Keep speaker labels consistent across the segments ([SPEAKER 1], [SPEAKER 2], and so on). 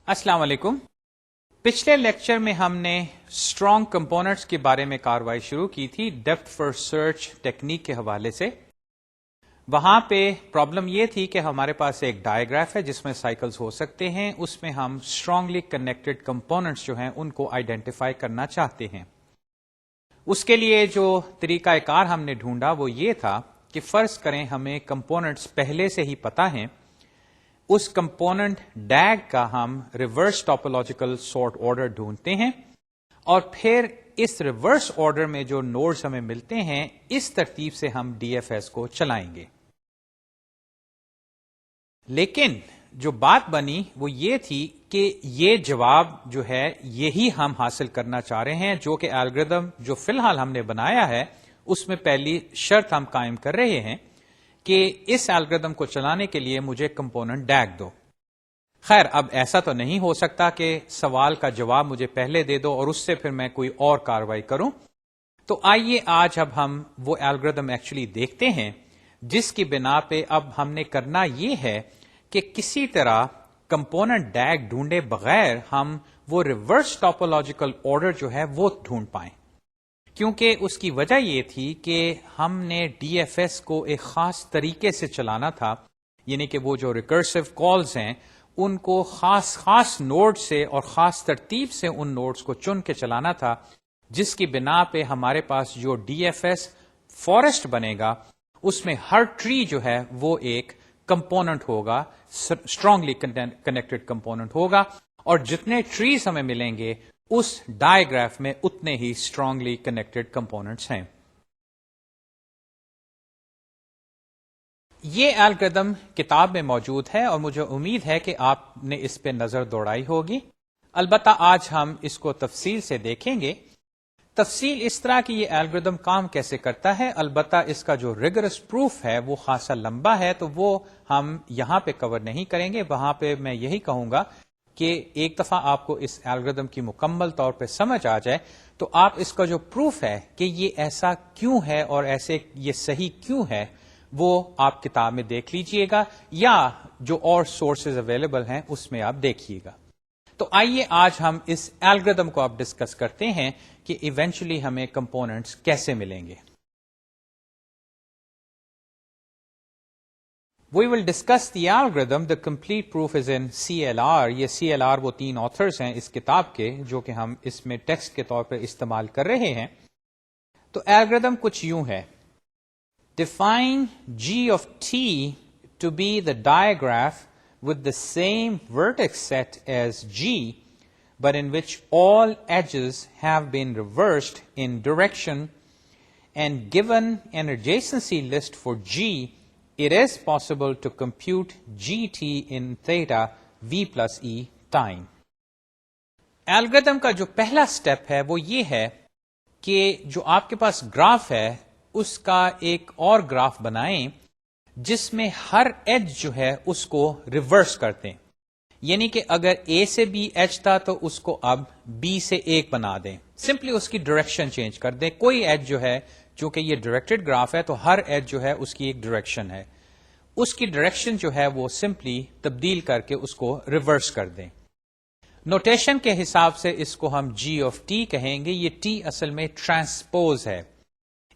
[SPEAKER 1] السلام علیکم. پچھلے لیکچر میں ہم نے اسٹرانگ کمپوننٹس کے بارے میں کاروائی شروع کی تھی ڈیپتھ فرسٹ سرچ ٹیکنیک کے حوالے سے. وہاں پہ پرابلم یہ تھی کہ ہمارے پاس ایک ڈائیگراف ہے جس میں سائیکلز ہو سکتے ہیں. اس میں ہم اسٹرانگلی کنیکٹڈ کمپوننٹس جو ہیں ان کو آئیڈینٹیفائی کرنا چاہتے ہیں. اس کے لیے جو طریقہ کار ہم نے ڈھونڈا وہ یہ تھا کہ فرض کریں ہمیں کمپوننٹس پہلے سے ہی پتا ہیں. اس کمپوننٹ ڈیگ کا ہم ریورس ٹاپولوجیکل سارٹ آرڈر ڈھونڈتے ہیں اور پھر اس ریورس آرڈر میں جو نوڈز ہمیں ملتے ہیں اس ترتیب سے ہم ڈی ایف ایس کو چلائیں گے. لیکن جو بات بنی وہ یہ تھی کہ یہ جواب جو ہے یہی ہم حاصل کرنا چاہ رہے ہیں جو کہ الگوریتھم جو فی الحال ہم نے بنایا ہے اس میں پہلی شرط ہم قائم کر رہے ہیں کہ اس الگوریتھم کو چلانے کے لیے مجھے کمپوننٹ ڈیگ دو. خیر اب ایسا تو نہیں ہو سکتا کہ سوال کا جواب مجھے پہلے دے دو اور اس سے پھر میں کوئی اور کاروائی کروں. تو آئیے آج اب ہم وہ الگوریتھم ایکچولی دیکھتے ہیں جس کی بنا پہ اب ہم نے کرنا یہ ہے کہ کسی طرح کمپوننٹ ڈیگ ڈھونڈے بغیر ہم وہ ریورس ٹاپولوجیکل آرڈر جو ہے وہ ڈھونڈ پائیں. کیونکہ اس کی وجہ یہ تھی کہ ہم نے ڈی ایف ایس کو ایک خاص طریقے سے چلانا تھا. یعنی کہ وہ جو ریکرسو کالز ہیں ان کو خاص نوڈ سے اور خاص ترتیب سے ان نوڈز کو چن کے چلانا تھا جس کی بنا پہ ہمارے پاس جو ڈی ایف ایس فارسٹ بنے گا اس میں ہر ٹری جو ہے وہ ایک کمپوننٹ ہوگا, اسٹرانگلی کنیکٹڈ کمپوننٹ ہوگا, اور جتنے ٹریز ہمیں ملیں گے اس ڈائیگراف میں اتنے ہی اسٹرانگلی کنیکٹڈ کمپوننٹس ہیں. یہ الگوریتھم کتاب میں موجود ہے اور مجھے امید ہے کہ آپ نے اس پہ نظر دوڑائی ہوگی. البتہ آج ہم اس کو تفصیل سے دیکھیں گے. تفصیل اس طرح کی یہ الگوریتھم کام کیسے کرتا ہے, البتہ اس کا جو ریگرس پروف ہے وہ خاصا لمبا ہے تو وہ ہم یہاں پہ کور نہیں کریں گے. وہاں پہ میں یہی کہوں گا کہ ایک دفعہ آپ کو اس الگوریتھم کی مکمل طور پہ سمجھ آ جائے تو آپ اس کا جو پروف ہے کہ یہ ایسا کیوں ہے اور ایسے یہ صحیح کیوں ہے وہ آپ کتاب میں دیکھ لیجئے گا یا جو اور سورسز اویلیبل ہیں اس میں آپ دیکھیے گا. تو آئیے آج ہم اس الگوریتھم کو آپ ڈسکس کرتے ہیں کہ ایونچولی ہمیں کمپوننٹس کیسے ملیں گے. We will discuss the algorithm. The complete proof is in CLR. یہ CLR وہ 3 authors ہیں اس کتاب کے جو کہ ہم اس میں ٹیکسٹ کے طور پر استعمال کر رہے ہیں. تو algorithm کچھ یوں ہے. Define G of T to be the digraph with the same vertex set as G, but in which all edges have been reversed in direction, and given an adjacency list for G, it is possible to compute gt in theta v plus e time. Algorithm کا جو پہلا step ہے وہ یہ ہے کہ جو آپ کے پاس گراف ہے اس کا ایک اور گراف بنائیں جس میں ہر ایج جو ہے اس کو ریورس کرتے ہیں. یعنی کہ اگر A سے B ایج تھا تو اس کو اب B سے 1 بنا دیں, سمپلی اس کی ڈائریکشن چینج کر دیں. کوئی ایج جو ہے چونکہ یہ ڈائریکٹڈ گراف ہے تو ہر ایج جو ہے اس کی ایک ڈائریکشن ہے, اس کی ڈائریکشن جو ہے وہ سمپلی تبدیل کر کے اس کو ریورس کر دیں. نوٹیشن کے حساب سے اس کو ہم G of T کہیں گے. یہ T اصل میں ٹرانسپوز ہے.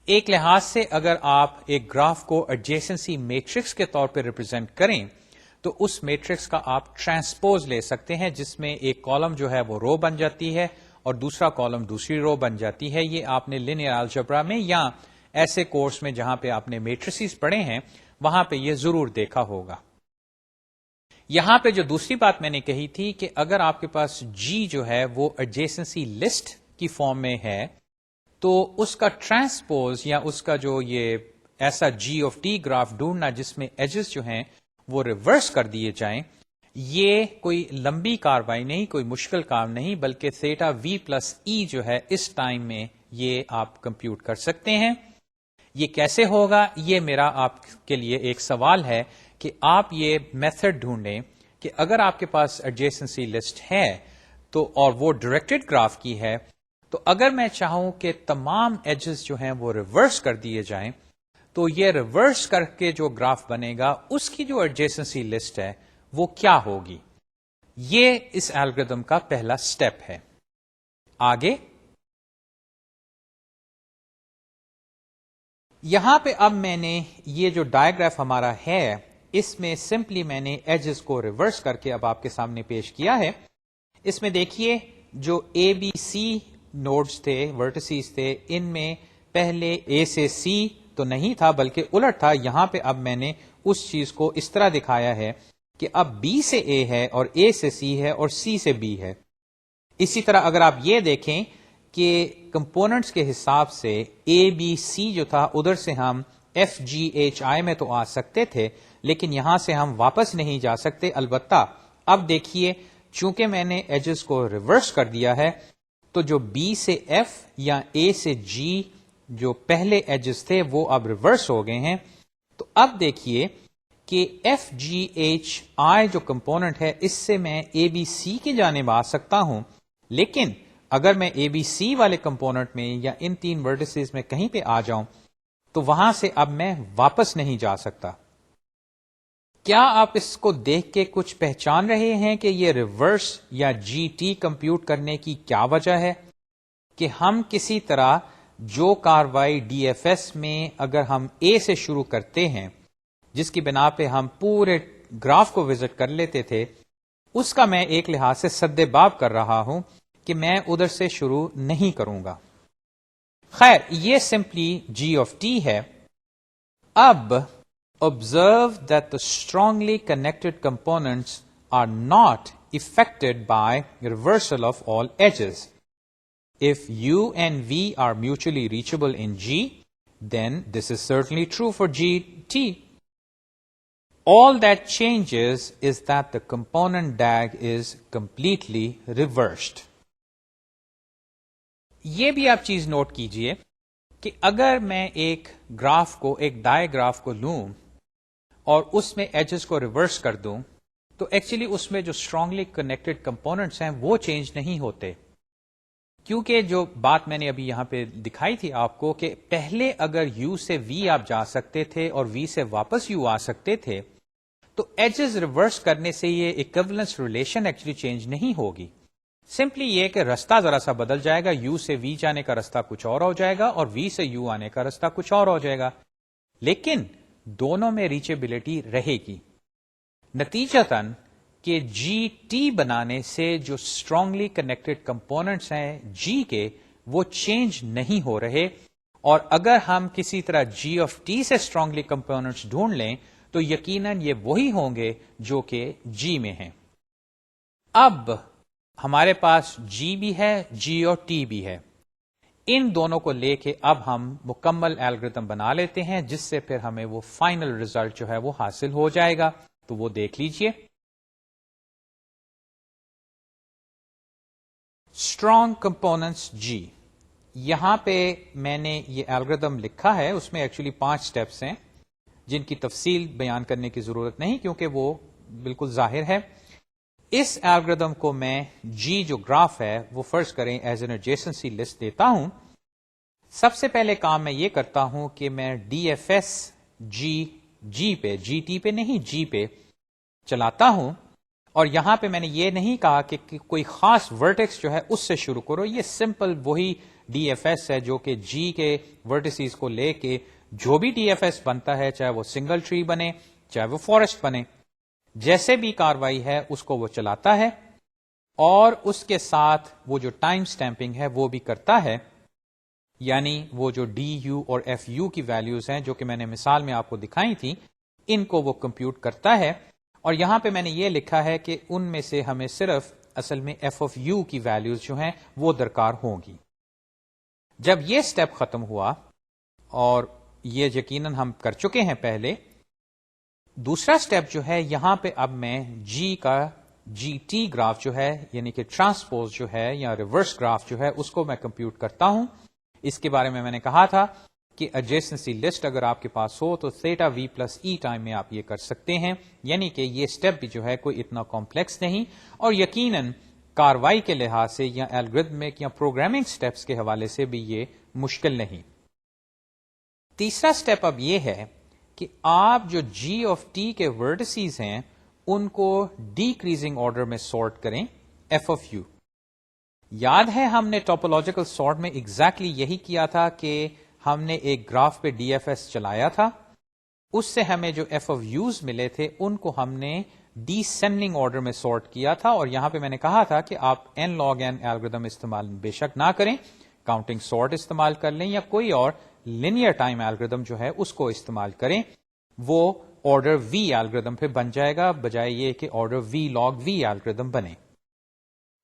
[SPEAKER 1] ایک لحاظ سے اگر آپ ایک گراف کو ایڈجیسنسی میٹرکس کے طور پہ ریپرزینٹ کریں تو اس میٹرکس کا آپ ٹرانسپوز لے سکتے ہیں جس میں ایک کالم جو ہے وہ رو بن جاتی ہے اور دوسرا کالم دوسری رو بن جاتی ہے. یہ آپ نے لینئر الجبرا میں یا ایسے کورس میں جہاں پہ آپ نے میٹریسز پڑھے ہیں وہاں پہ یہ ضرور دیکھا ہوگا. یہاں پہ جو دوسری بات میں نے کہی تھی کہ اگر آپ کے پاس G جو ہے وہ ایڈجیسنسی لسٹ کی فارم میں ہے تو اس کا ٹرانسپوز یا اس کا جو یہ ایسا G of T گراف ڈھونڈنا جس میں ایجز جو ہیں وہ ریورس کر دیے جائیں, یہ کوئی لمبی کاروائی نہیں, کوئی مشکل کام نہیں, بلکہ تھیٹا V پلس E جو ہے اس ٹائم میں یہ آپ کمپیوٹ کر سکتے ہیں. یہ کیسے ہوگا یہ میرا آپ کے لیے ایک سوال ہے کہ آپ یہ میتھڈ ڈھونڈیں کہ اگر آپ کے پاس ایڈجیسنسی لسٹ ہے تو اور وہ ڈائریکٹڈ گراف کی ہے تو اگر میں چاہوں کہ تمام ایجز جو ہیں وہ ریورس کر دیے جائیں تو یہ ریورس کر کے جو گراف بنے گا اس کی جو ایڈجیسنسی لسٹ ہے وہ کیا ہوگی. یہ اس الگوریتم کا پہلا سٹیپ ہے. آگے یہاں پہ اب میں نے یہ جو ڈائیگراف ہمارا ہے اس میں سمپلی میں نے ایجز کو ریورس کر کے اب آپ کے سامنے پیش کیا ہے. اس میں دیکھیے جو اے بی سی نوڈز تھے، ورٹسیز تھے، ان میں پہلے اے سے سی تو نہیں تھا بلکہ الٹ تھا. یہاں پہ اب میں نے اس چیز کو اس طرح دکھایا ہے کہ اب بی سے اے ہے اور اے سے سی ہے اور سی سے بی ہے. اسی طرح اگر آپ یہ دیکھیں کہ کمپوننٹس کے حساب سے اے بی سی جو تھا ادھر سے ہم ایف جی ایچ آئی میں تو آ سکتے تھے لیکن یہاں سے ہم واپس نہیں جا سکتے. البتہ اب دیکھیے چونکہ میں نے ایجز کو ریورس کر دیا ہے تو جو بی سے ایف یا اے سے جی جو پہلے ایجز تھے وہ اب ریورس ہو گئے ہیں. تو اب دیکھیے کہ ایف جی ایچ آئی جو کمپوننٹ ہے اس سے میں اے بی سی کی جانب آ سکتا ہوں، لیکن اگر میں اے بی سی والے کمپوننٹ میں یا ان تین ورٹسز میں کہیں پہ آ جاؤں تو وہاں سے اب میں واپس نہیں جا سکتا. کیا آپ اس کو دیکھ کے کچھ پہچان رہے ہیں کہ یہ ریورس یا جی ٹی کمپیوٹ کرنے کی کیا وجہ ہے؟ کہ ہم کسی طرح جو کاروائی ڈی ایف ایس میں اگر ہم اے سے شروع کرتے ہیں جس کی بنا پہ ہم پورے گراف کو وزٹ کر لیتے تھے، اس کا میں ایک لحاظ سے سد باب کر رہا ہوں کہ میں ادھر سے شروع نہیں کروں گا. خیر یہ سمپلی جی آف ٹی ہے. اب observe that the strongly connected components are not affected by reversal of all edges. If U and V are mutually reachable in G, then this is certainly true for GT. All that changes is that the component DAG is completely reversed. یہ بھی آپ چیز note کیجئے کہ اگر میں ایک graph کو، ایک ڈائیگراف کو لوں اور اس میں ایجز کو ریورس کر دوں تو ایکچولی اس میں جو اسٹرانگلی کنیکٹڈ کمپوننٹس ہیں وہ چینج نہیں ہوتے، کیونکہ جو بات میں نے ابھی یہاں پہ دکھائی تھی آپ کو کہ پہلے اگر یو سے وی آپ جا سکتے تھے اور وی سے واپس یو آ سکتے تھے تو ایجز ریورس کرنے سے یہ ایکویولنس ریلیشن ایکچولی چینج نہیں ہوگی. سمپلی یہ کہ رستہ ذرا سا بدل جائے گا، یو سے وی جانے کا رستہ کچھ اور ہو جائے گا اور وی سے یو آنے کا رستہ کچھ اور ہو جائے گا، لیکن دونوں میں ریچیبلٹی رہے گی. نتیجتاً کہ جی ٹی بنانے سے جو اسٹرانگلی کنیکٹڈ کمپوننٹس ہیں جی کے وہ چینج نہیں ہو رہے، اور اگر ہم کسی طرح جی آف ٹی سے اسٹرانگلی کمپوننٹس ڈھونڈ لیں تو یقیناً یہ وہی ہوں گے جو کہ جی میں ہیں. اب ہمارے پاس جی بھی ہے، جی اور ٹی بھی ہے. ان دونوں کو لے کے اب ہم مکمل الگوریتم بنا لیتے ہیں جس سے پھر ہمیں وہ فائنل ریزلٹ جو ہے وہ حاصل ہو جائے گا. تو وہ دیکھ لیجئے. اسٹرانگ کمپوننٹس جی، یہاں پہ میں نے یہ الگوریتم لکھا ہے، اس میں ایکچولی 5 سٹیپس ہیں جن کی تفصیل بیان کرنے کی ضرورت نہیں کیونکہ وہ بالکل ظاہر ہے. اس الگوریتم کو میں جی جو گراف ہے وہ فرض کریں ایز این ایڈجیسنسی لسٹ دیتا ہوں. سب سے پہلے کام میں یہ کرتا ہوں کہ میں ڈی ایف ایس جی پہ، جی ٹی پہ نہیں جی پہ چلاتا ہوں، اور یہاں پہ میں نے یہ نہیں کہا کہ کوئی خاص ورٹیکس جو ہے اس سے شروع کرو. یہ سمپل وہی ڈی ایف ایس ہے جو کہ جی کے ورٹیسز کو لے کے جو بھی ڈی ایف ایس بنتا ہے، چاہے وہ سنگل ٹری بنے چاہے وہ فارسٹ بنے، جیسے بھی کاروائی ہے اس کو وہ چلاتا ہے اور اس کے ساتھ وہ جو ٹائم سٹیمپنگ ہے وہ بھی کرتا ہے. یعنی وہ جو ڈی یو اور ایف یو کی ویلیوز ہیں جو کہ میں نے مثال میں آپ کو دکھائی تھی ان کو وہ کمپیوٹ کرتا ہے. اور یہاں پہ میں نے یہ لکھا ہے کہ ان میں سے ہمیں صرف اصل میں ایف آف یو کی ویلیوز جو ہیں وہ درکار ہوں گی. جب یہ سٹیپ ختم ہوا، اور یہ یقیناً ہم کر چکے ہیں پہلے، دوسرا سٹیپ جو ہے یہاں پہ اب میں جی کا جی ٹی گراف جو ہے یعنی کہ ٹرانسپوز جو ہے یا ریورس گراف جو ہے اس کو میں کمپیوٹ کرتا ہوں. اس کے بارے میں نے کہا تھا کہ ایڈجیسنسی لسٹ اگر آپ کے پاس ہو تو تھیٹا وی پلس ای ٹائم میں آپ یہ کر سکتے ہیں، یعنی کہ یہ سٹیپ بھی جو ہے کوئی اتنا کمپلیکس نہیں اور یقیناً کاروائی کے لحاظ سے یا الگوریتمک یا پروگرامنگ سٹیپس کے حوالے سے بھی یہ مشکل نہیں. تیسرا سٹیپ اب یہ ہے کہ آپ جو جی آف ٹی کے ورٹسیز ہیں ان کو ڈیکریزنگ آرڈر میں سارٹ کریں ایف آف یو. یاد ہے ہم نے ٹاپولوجیکل سارٹ میں ایگزیکٹلی یہی کیا تھا کہ ہم نے ایک گراف پہ ڈی ایف ایس چلایا تھا, اس سے ہمیں جو ایف آف یوز ملے تھے ان کو ہم نے ڈیسینڈنگ آرڈر میں سارٹ کیا تھا, اور یہاں پہ میں نے کہا تھا کہ آپ این لاگ این الگورتھم استعمال بے شک نہ کریں, کاؤنٹنگ سارٹ استعمال کر لیں یا کوئی اور لینئر ٹائم الگورتھم جو ہے اس کو استعمال کریں, وہ آرڈر وی الگورتھم پہ بن جائے گا بجائے یہ کہ آرڈر وی لاگ وی الگورتھم بنے.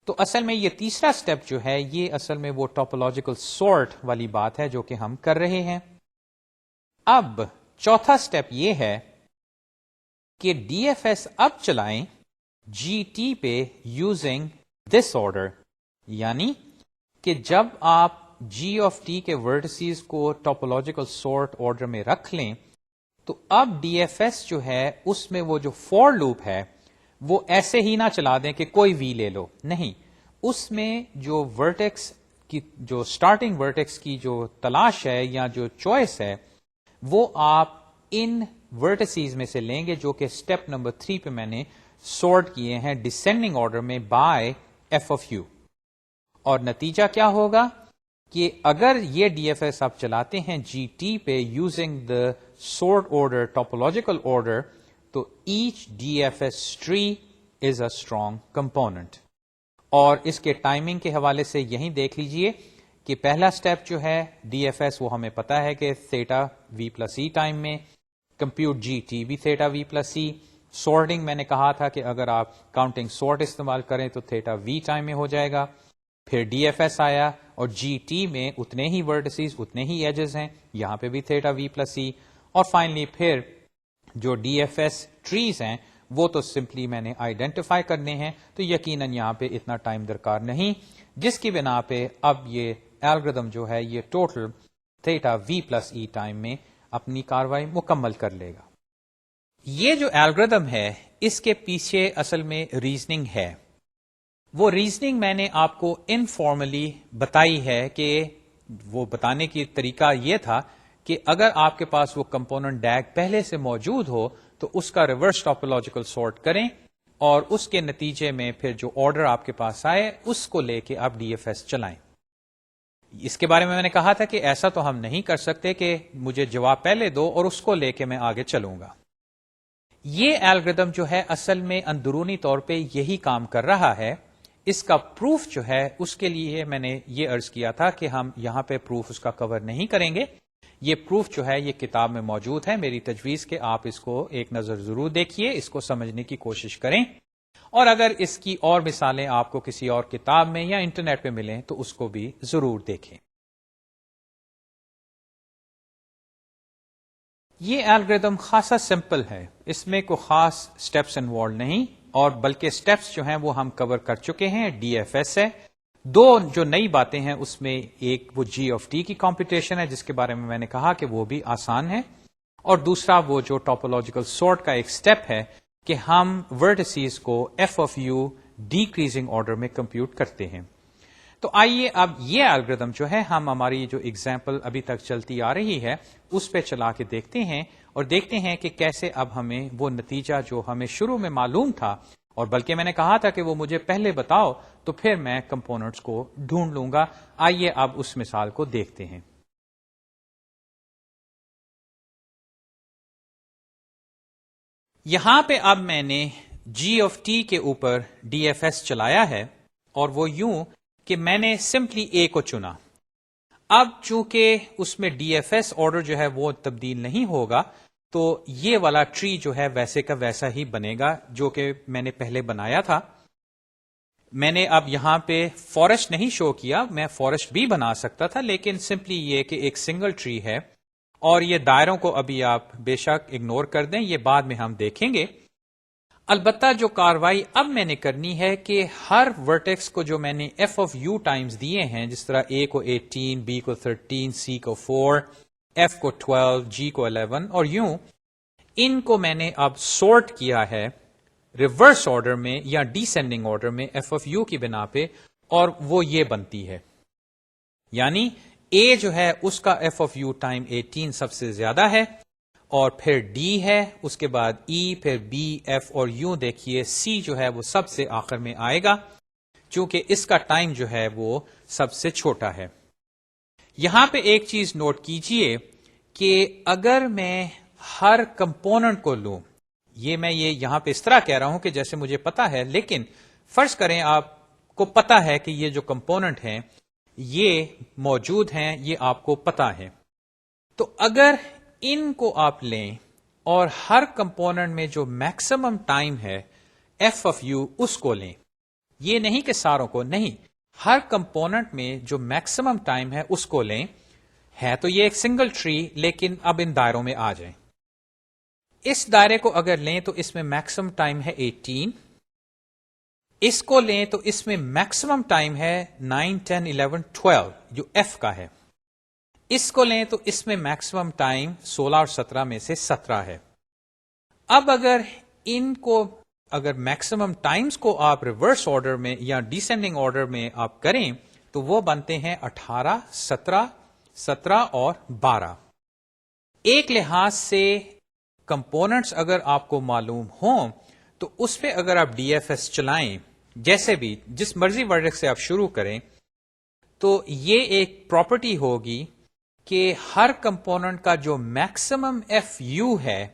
[SPEAKER 1] تو اصل میں یہ تیسرا سٹیپ جو ہے یہ اصل میں وہ ٹاپولوجیکل سارٹ والی بات ہے جو کہ ہم کر رہے ہیں. اب چوتھا سٹیپ یہ ہے کہ ڈی ایف ایس اب چلائیں جی ٹی پہ یوزنگ دس آرڈر, یعنی کہ جب آپ جی آف ٹی کے ورٹسیز کو ٹاپولوجیکل سارٹ آرڈر میں رکھ لیں تو اب ڈی ایف ایس جو ہے اس میں وہ جو فور لوپ ہے وہ ایسے ہی نہ چلا دیں کہ کوئی وی لے لو, نہیں, اس میں جو ورٹیکس کی جو سٹارٹنگ ورٹیکس کی جو تلاش ہے یا جو چوائس ہے وہ آپ ان ورٹسیز میں سے لیں گے جو کہ سٹیپ نمبر 3 پہ میں نے سارٹ کیے ہیں ڈسینڈنگ آرڈر میں بائی ایف آف یو. اور نتیجہ کیا ہوگا کہ اگر یہ ڈی ایف ایس آپ چلاتے ہیں جی ٹی پہ using the sort order topological order, تو H D F S tree is a strong component. اور اس کے ٹائمنگ کے حوالے سے یہیں دیکھ لیجئے کہ پہلا سٹیپ جو ہے ڈی ایف ایس وہ ہمیں پتا ہے کہ تھیٹا وی پلس ای ٹائم میں, کمپیوٹ جی ٹی بھی تھیٹا وی پلس ای, سارٹنگ میں نے کہا تھا کہ اگر آپ کاؤنٹنگ سارٹ استعمال کریں تو تھیٹا وی ٹائم میں ہو جائے گا. پھر ڈی ایف ایس آیا اور جی ٹی میں اتنے ہی ورڈسیز اتنے ہی ایجز ہیں, یہاں پہ بھی تھیٹا وی پلس ای, اور فائنلی پھر جو ڈی ایف ایس ٹریز ہیں وہ تو سمپلی میں نے آئیڈینٹیفائی کرنے ہیں, تو یقیناً یہاں پہ اتنا ٹائم درکار نہیں, جس کی بنا پہ اب یہ الگورتھم جو ہے یہ ٹوٹل تھیٹا وی پلس ای ٹائم میں اپنی کاروائی مکمل کر لے گا. یہ جو الگورتھم ہے اس کے پیچھے اصل میں ریزننگ ہے. وہ ریزننگ میں نے آپ کو انفارملی بتائی ہے کہ وہ بتانے کی طریقہ یہ تھا کہ اگر آپ کے پاس وہ کمپوننٹ ڈیگ پہلے سے موجود ہو تو اس کا ریورس ٹاپولوجیکل سارٹ کریں اور اس کے نتیجے میں پھر جو آرڈر آپ کے پاس آئے اس کو لے کے آپ ڈی ایف ایس چلائیں. اس کے بارے میں نے کہا تھا کہ ایسا تو ہم نہیں کر سکتے کہ مجھے جواب پہلے دو اور اس کو لے کے میں آگے چلوں گا. یہ الگورتھم جو ہے اصل میں اندرونی طور پہ یہی کام کر رہا ہے. اس کا پروف جو ہے اس کے لیے میں نے یہ عرض کیا تھا کہ ہم یہاں پہ پروف اس کا کور نہیں کریں گے. یہ پروف جو ہے یہ کتاب میں موجود ہے. میری تجویز کہ آپ اس کو ایک نظر ضرور دیکھیے, اس کو سمجھنے کی کوشش کریں, اور اگر اس کی اور مثالیں آپ کو کسی اور کتاب میں یا انٹرنیٹ پہ ملیں تو اس کو بھی ضرور دیکھیں. یہ الگورتھم خاصا سمپل ہے, اس میں کوئی خاص سٹیپس انوالو نہیں, اور بلکہ سٹیپس جو ہیں وہ ہم کور کر چکے ہیں. ڈی ایف ایس ہے, دو جو نئی باتیں ہیں اس میں ایک وہ جی آف ٹی کی کمپیوٹیشن ہے جس کے بارے میں نے کہا کہ وہ بھی آسان ہے, اور دوسرا وہ جو ٹاپولوجیکل سارٹ کا ایک سٹیپ ہے کہ ہم ورٹسیز کو f of u decreasing order میں کمپیوٹ کرتے ہیں. تو آئیے اب یہ الگورتھم جو ہے ہم ہماری جو ایگزامپل ابھی تک چلتی آ رہی ہے اس پہ چلا کے دیکھتے ہیں, اور دیکھتے ہیں کہ کیسے اب ہمیں وہ نتیجہ جو ہمیں شروع میں معلوم تھا, اور بلکہ میں نے کہا تھا کہ وہ مجھے پہلے بتاؤ تو پھر میں کمپوننٹس کو ڈھونڈ لوں گا. آئیے اب اس مثال کو دیکھتے ہیں. یہاں پہ اب میں نے جی آف ٹی کے اوپر ڈی ایف ایس چلایا ہے, اور وہ یوں کہ میں نے سمپلی اے کو چنا. اب چونکہ اس میں ڈی ایف ایس آرڈر جو ہے وہ تبدیل نہیں ہوگا تو یہ والا ٹری جو ہے ویسے کا ویسا ہی بنے گا جو کہ میں نے پہلے بنایا تھا. میں نے اب یہاں پہ فارسٹ نہیں شو کیا, میں فارسٹ بھی بنا سکتا تھا, لیکن سمپلی یہ کہ ایک سنگل ٹری ہے, اور یہ دائروں کو ابھی آپ بے شک اگنور کر دیں, یہ بعد میں ہم دیکھیں گے. البتہ جو کاروائی اب میں نے کرنی ہے کہ ہر ورٹیکس کو جو میں نے ایف آف یو ٹائمز دیے ہیں, جس طرح اے کو 18, بی کو 13, سی کو 4, ایف کو 12, جی کو 11, اور یوں ان کو میں نے اب سورٹ کیا ہے ریورس آرڈر میں یا ڈیسینڈنگ آرڈر میں ایف آف یو کی بنا پہ, اور وہ یہ بنتی ہے, یعنی اے جو ہے اس کا ایف آف یو ٹائم 18 سب سے زیادہ ہے, اور پھر ڈی ہے، اس کے بعد ای، پھر بی، ایف اور یوں دیکھیے سی جو ہے وہ سب سے آخر میں آئے گا، چونکہ اس کا ٹائم جو ہے وہ سب سے چھوٹا ہے۔ یہاں پہ ایک چیز نوٹ کیجئے کہ اگر میں ہر کمپوننٹ کو لوں، میں یہاں پہ اس طرح کہہ رہا ہوں کہ جیسے مجھے پتا ہے، لیکن فرض کریں آپ کو پتا ہے کہ یہ جو کمپوننٹ ہیں یہ موجود ہیں، یہ آپ کو پتا ہے، تو اگر ان کو آپ لیں اور ہر کمپوننٹ میں جو میکسیمم ٹائم ہے ایف آف یو اس کو لیں، یہ نہیں کہ ساروں کو، نہیں، ہر کمپوننٹ میں جو میکسیمم ٹائم ہے اس کو لیں، ہے تو یہ ایک سنگل ٹری، لیکن اب ان دائروں میں آ جائیں۔ اس دائرے کو اگر لیں تو اس میں میکسیمم ٹائم ہے 18، اس کو لیں تو اس میں میکسیمم ٹائم ہے 9، 10، 11، 12 جو ایف کا ہے، اس کو لیں تو اس میں میکسیمم ٹائم 16 اور 17 میں سے 17 ہے۔ اب اگر میکسیمم ٹائمز کو آپ ریورس آرڈر میں یا ڈیسینڈنگ آرڈر میں آپ کریں تو وہ بنتے ہیں 18، 17، 17 اور 12۔ ایک لحاظ سے کمپوننٹس اگر آپ کو معلوم ہوں تو اس پہ اگر آپ ڈی ایف ایس چلائیں، جیسے بھی جس مرضی ورڈ سے آپ شروع کریں، تو یہ ایک پراپرٹی ہوگی کہ ہر کمپوننٹ کا جو میکسیمم ایف یو ہے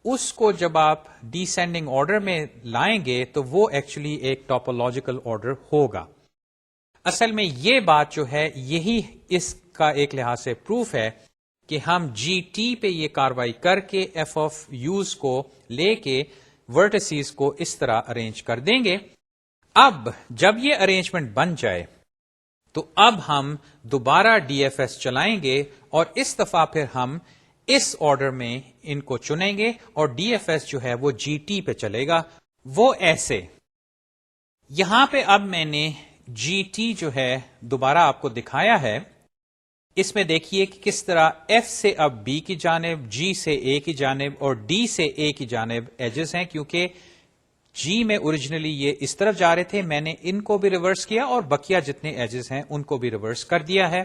[SPEAKER 1] اس کو جب آپ ڈیسینڈنگ آرڈر میں لائیں گے تو وہ ایکچولی ایک ٹاپولوجیکل آرڈر ہوگا۔ اصل میں یہ بات جو ہے یہی اس کا ایک لحاظ سے پروف ہے کہ ہم جی ٹی پہ یہ کاروائی کر کے ایف آف یوز کو لے کے ورٹسیز کو اس طرح ارینج کر دیں گے۔ اب جب یہ ارینجمنٹ بن جائے تو اب ہم دوبارہ ڈی ایف ایس چلائیں گے اور اس دفعہ پھر ہم اس آرڈر میں ان کو چنیں گے اور ڈی ایف ایس جو ہے وہ جی ٹی پہ چلے گا، وہ ایسے۔ یہاں پہ اب میں نے جی ٹی جو ہے دوبارہ آپ کو دکھایا ہے، اس میں دیکھیے کہ کس طرح ایف سے اب بی کی جانب، جی سے اے کی جانب اور ڈی سے اے کی جانب ایجز ہیں، کیونکہ جی میں اوریجنلی یہ اس طرف جا رہے تھے، میں نے ان کو بھی ریورس کیا اور بقیہ جتنے ایجز ہیں ان کو بھی ریورس کر دیا ہے۔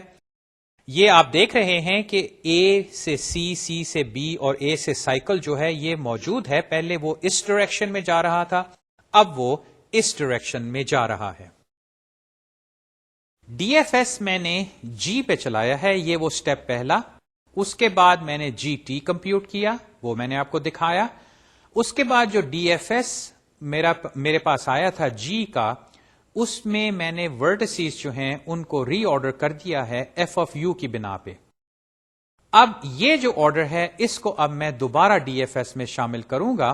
[SPEAKER 1] یہ آپ دیکھ رہے ہیں کہ اے سے سی، سی سے بی اور اے سے سائیکل جو ہے یہ موجود ہے، پہلے وہ اس ڈائریکشن میں جا رہا تھا، اب وہ اس ڈائریکشن میں جا رہا ہے۔ ڈی ایف ایس میں نے جی پہ چلایا ہے، یہ وہ سٹیپ پہلا، اس کے بعد میں نے جی ٹی کمپیوٹ کیا، وہ میں نے آپ کو دکھایا۔ اس کے بعد جو ڈی ایف ایس میرے پاس آیا تھا جی کا، اس میں نے ورٹسیز جو ہیں ان کو ری آرڈر کر دیا ہے ایف آف یو کی بنا پہ۔ اب یہ جو آرڈر ہے اس کو اب میں دوبارہ ڈی ایف ایس میں شامل کروں گا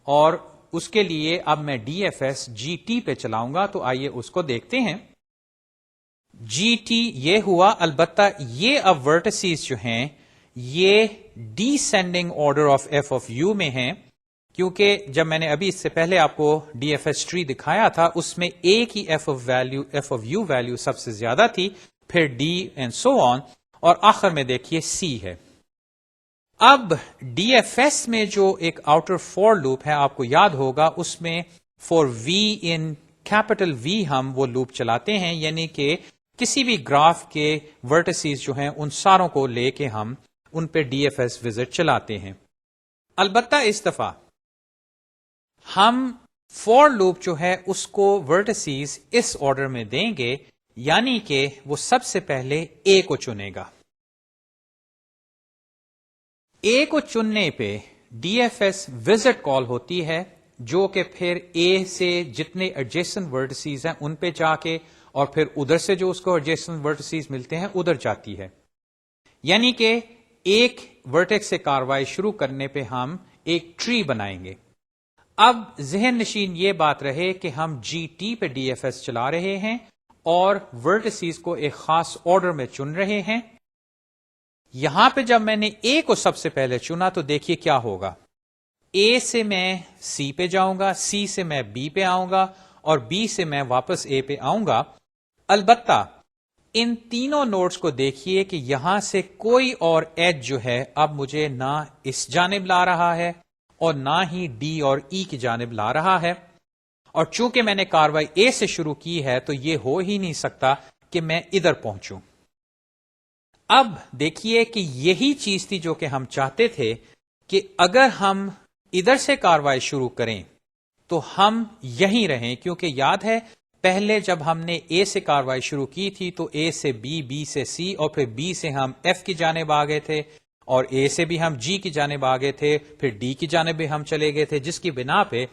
[SPEAKER 1] اور اس کے لیے اب میں D F S G T پہ چلاؤں گا، تو آئیے اس کو دیکھتے ہیں۔ جی ٹی یہ ہوا، البتہ یہ اب ورٹسیز جو ہیں یہ descending order of f of u میں ہیں، کیونکہ جب میں نے ابھی اس سے پہلے آپ کو ڈی ایف ایس ٹری دکھایا تھا اس میں اے کی ایف آف یو ویلو سب سے زیادہ تھی، پھر ڈی اینڈ سو آن، اور آخر میں دیکھیے سی ہے۔ اب ڈی ایف ایس میں جو ایک آؤٹر فور لوپ ہے آپ کو یاد ہوگا، اس میں فور وی ان کیپٹل وی ہم وہ لوپ چلاتے ہیں، یعنی کہ کسی بھی گراف کے ورٹسیز جو ہیں ان ساروں کو لے کے ہم ان پہ ڈی ایف ایس وزٹ چلاتے ہیں۔ البتہ اس دفعہ ہم فور لوپ جو ہے اس کو ورٹسیز اس آرڈر میں دیں گے، یعنی کہ وہ سب سے پہلے اے کو چنے گا۔ اے کو چننے پہ ڈی ایف ایس وزٹ کال ہوتی ہے، جو کہ پھر اے سے جتنے ایڈجیسنٹ ورٹسیز ہیں ان پہ جا کے اور پھر ادھر سے جو اس کو ایڈجیسنٹ ورٹسیز ملتے ہیں ادھر جاتی ہے، یعنی کہ ایک ورٹیکس سے کاروائی شروع کرنے پہ ہم ایک ٹری بنائیں گے۔ اب ذہن نشین یہ بات رہے کہ ہم جی ٹی پہ ڈی ایف ایس چلا رہے ہیں اور ورٹسیز کو ایک خاص آرڈر میں چن رہے ہیں۔ یہاں پہ جب میں نے اے کو سب سے پہلے چنا تو دیکھیے کیا ہوگا، اے سے میں سی پہ جاؤں گا، سی سے میں بی پہ آؤں گا اور بی سے میں واپس اے پہ آؤں گا۔ البتہ ان تینوں نوڈز کو دیکھیے کہ یہاں سے کوئی اور ایج جو ہے اب مجھے نہ اس جانب لا رہا ہے اور نہ ہی ڈی اور ای کی جانب لا رہا ہے، اور چونکہ میں نے کاروائی اے سے شروع کی ہے تو یہ ہو ہی نہیں سکتا کہ میں ادھر پہنچوں۔ اب دیکھیے کہ یہی چیز تھی جو کہ ہم چاہتے تھے کہ اگر ہم ادھر سے کاروائی شروع کریں تو ہم یہیں رہیں، کیونکہ یاد ہے پہلے جب ہم نے اے سے کاروائی شروع کی تھی تو اے سے بی، بی سے سی، اور پھر بی سے ہم ایف کی جانب آ گئے تھے، اور اے سے بھی ہم جی کی جانب آ گئے تھے، پھر ڈی کی جانب بھی ہم چلے گئے تھے، جس کی بنا پہ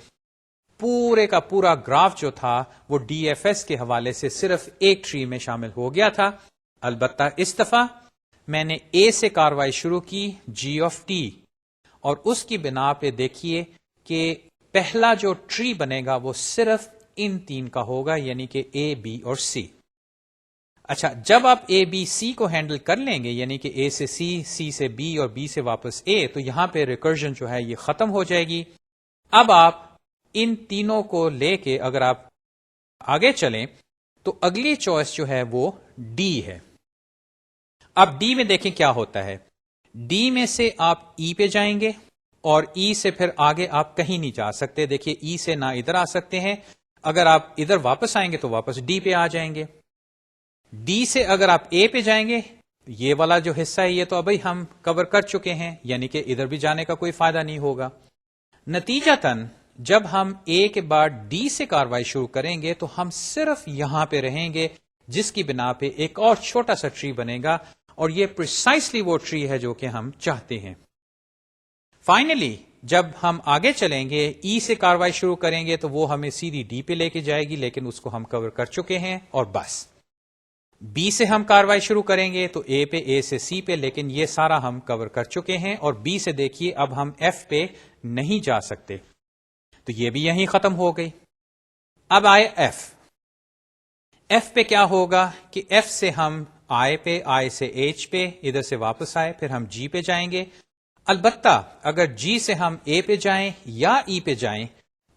[SPEAKER 1] پورے کا پورا گراف جو تھا وہ ڈی ایف ایس کے حوالے سے صرف ایک ٹری میں شامل ہو گیا تھا۔ البتہ اس دفعہ میں نے اے سے کاروائی شروع کی جی آف ٹی، اور اس کی بنا پہ دیکھیے کہ پہلا جو ٹری بنے گا وہ صرف ان تین کا ہوگا، یعنی کہ اے، بی اور سی۔ اچھا، جب آپ اے بی سی کو ہینڈل کر لیں گے، یعنی کہ اے سے سی، سی سے بی اور بی سے واپس اے، تو یہاں پہ ریکرجن جو ہے یہ ختم ہو جائے گی۔ اب آپ ان تینوں کو لے کے اگر آپ آگے چلیں تو اگلی چوائس جو ہے وہ ڈی ہے۔ اب ڈی میں دیکھیں کیا ہوتا ہے۔ ڈی میں سے آپ ای پہ جائیں گے، اور ای سے پھر آگے آپ کہیں نہیں جا سکتے۔ دیکھیے ای سے نہ ادھر آ سکتے ہیں، اگر آپ ادھر واپس آئیں گے تو واپس ڈی پہ آ جائیں گے۔ ڈی سے اگر آپ اے پہ جائیں گے، یہ والا جو حصہ ہے یہ تو ابھی ہم کور کر چکے ہیں، یعنی کہ ادھر بھی جانے کا کوئی فائدہ نہیں ہوگا۔ نتیجتاً جب ہم اے کے بعد ڈی سے کاروائی شروع کریں گے تو ہم صرف یہاں پہ رہیں گے، جس کی بنا پہ ایک اور چھوٹا سا ٹری بنے گا، اور یہ پریسائسلی وہ ٹری ہے جو کہ ہم چاہتے ہیں۔ فائنلی جب ہم آگے چلیں گے، ای سے کاروائی شروع کریں گے تو وہ ہمیں سیدھی ڈی پہ لے کے جائے گی، لیکن اس کو ہم کور کر چکے ہیں، اور بس۔ بی سے ہم کاروائی شروع کریں گے تو اے پہ، اے سے سی پہ، لیکن یہ سارا ہم کور کر چکے ہیں، اور بی سے دیکھیے اب ہم ایف پہ نہیں جا سکتے، تو یہ بھی یہیں ختم ہو گئی۔ اب آئے ایف۔ ایف پہ کیا ہوگا کہ ایف سے ہم آئے پہ، آئے سے ایچ پہ، ادھر سے واپس آئے، پھر ہم جی پہ جائیں گے۔ البتہ اگر جی سے ہم اے پہ جائیں یا ای پہ جائیں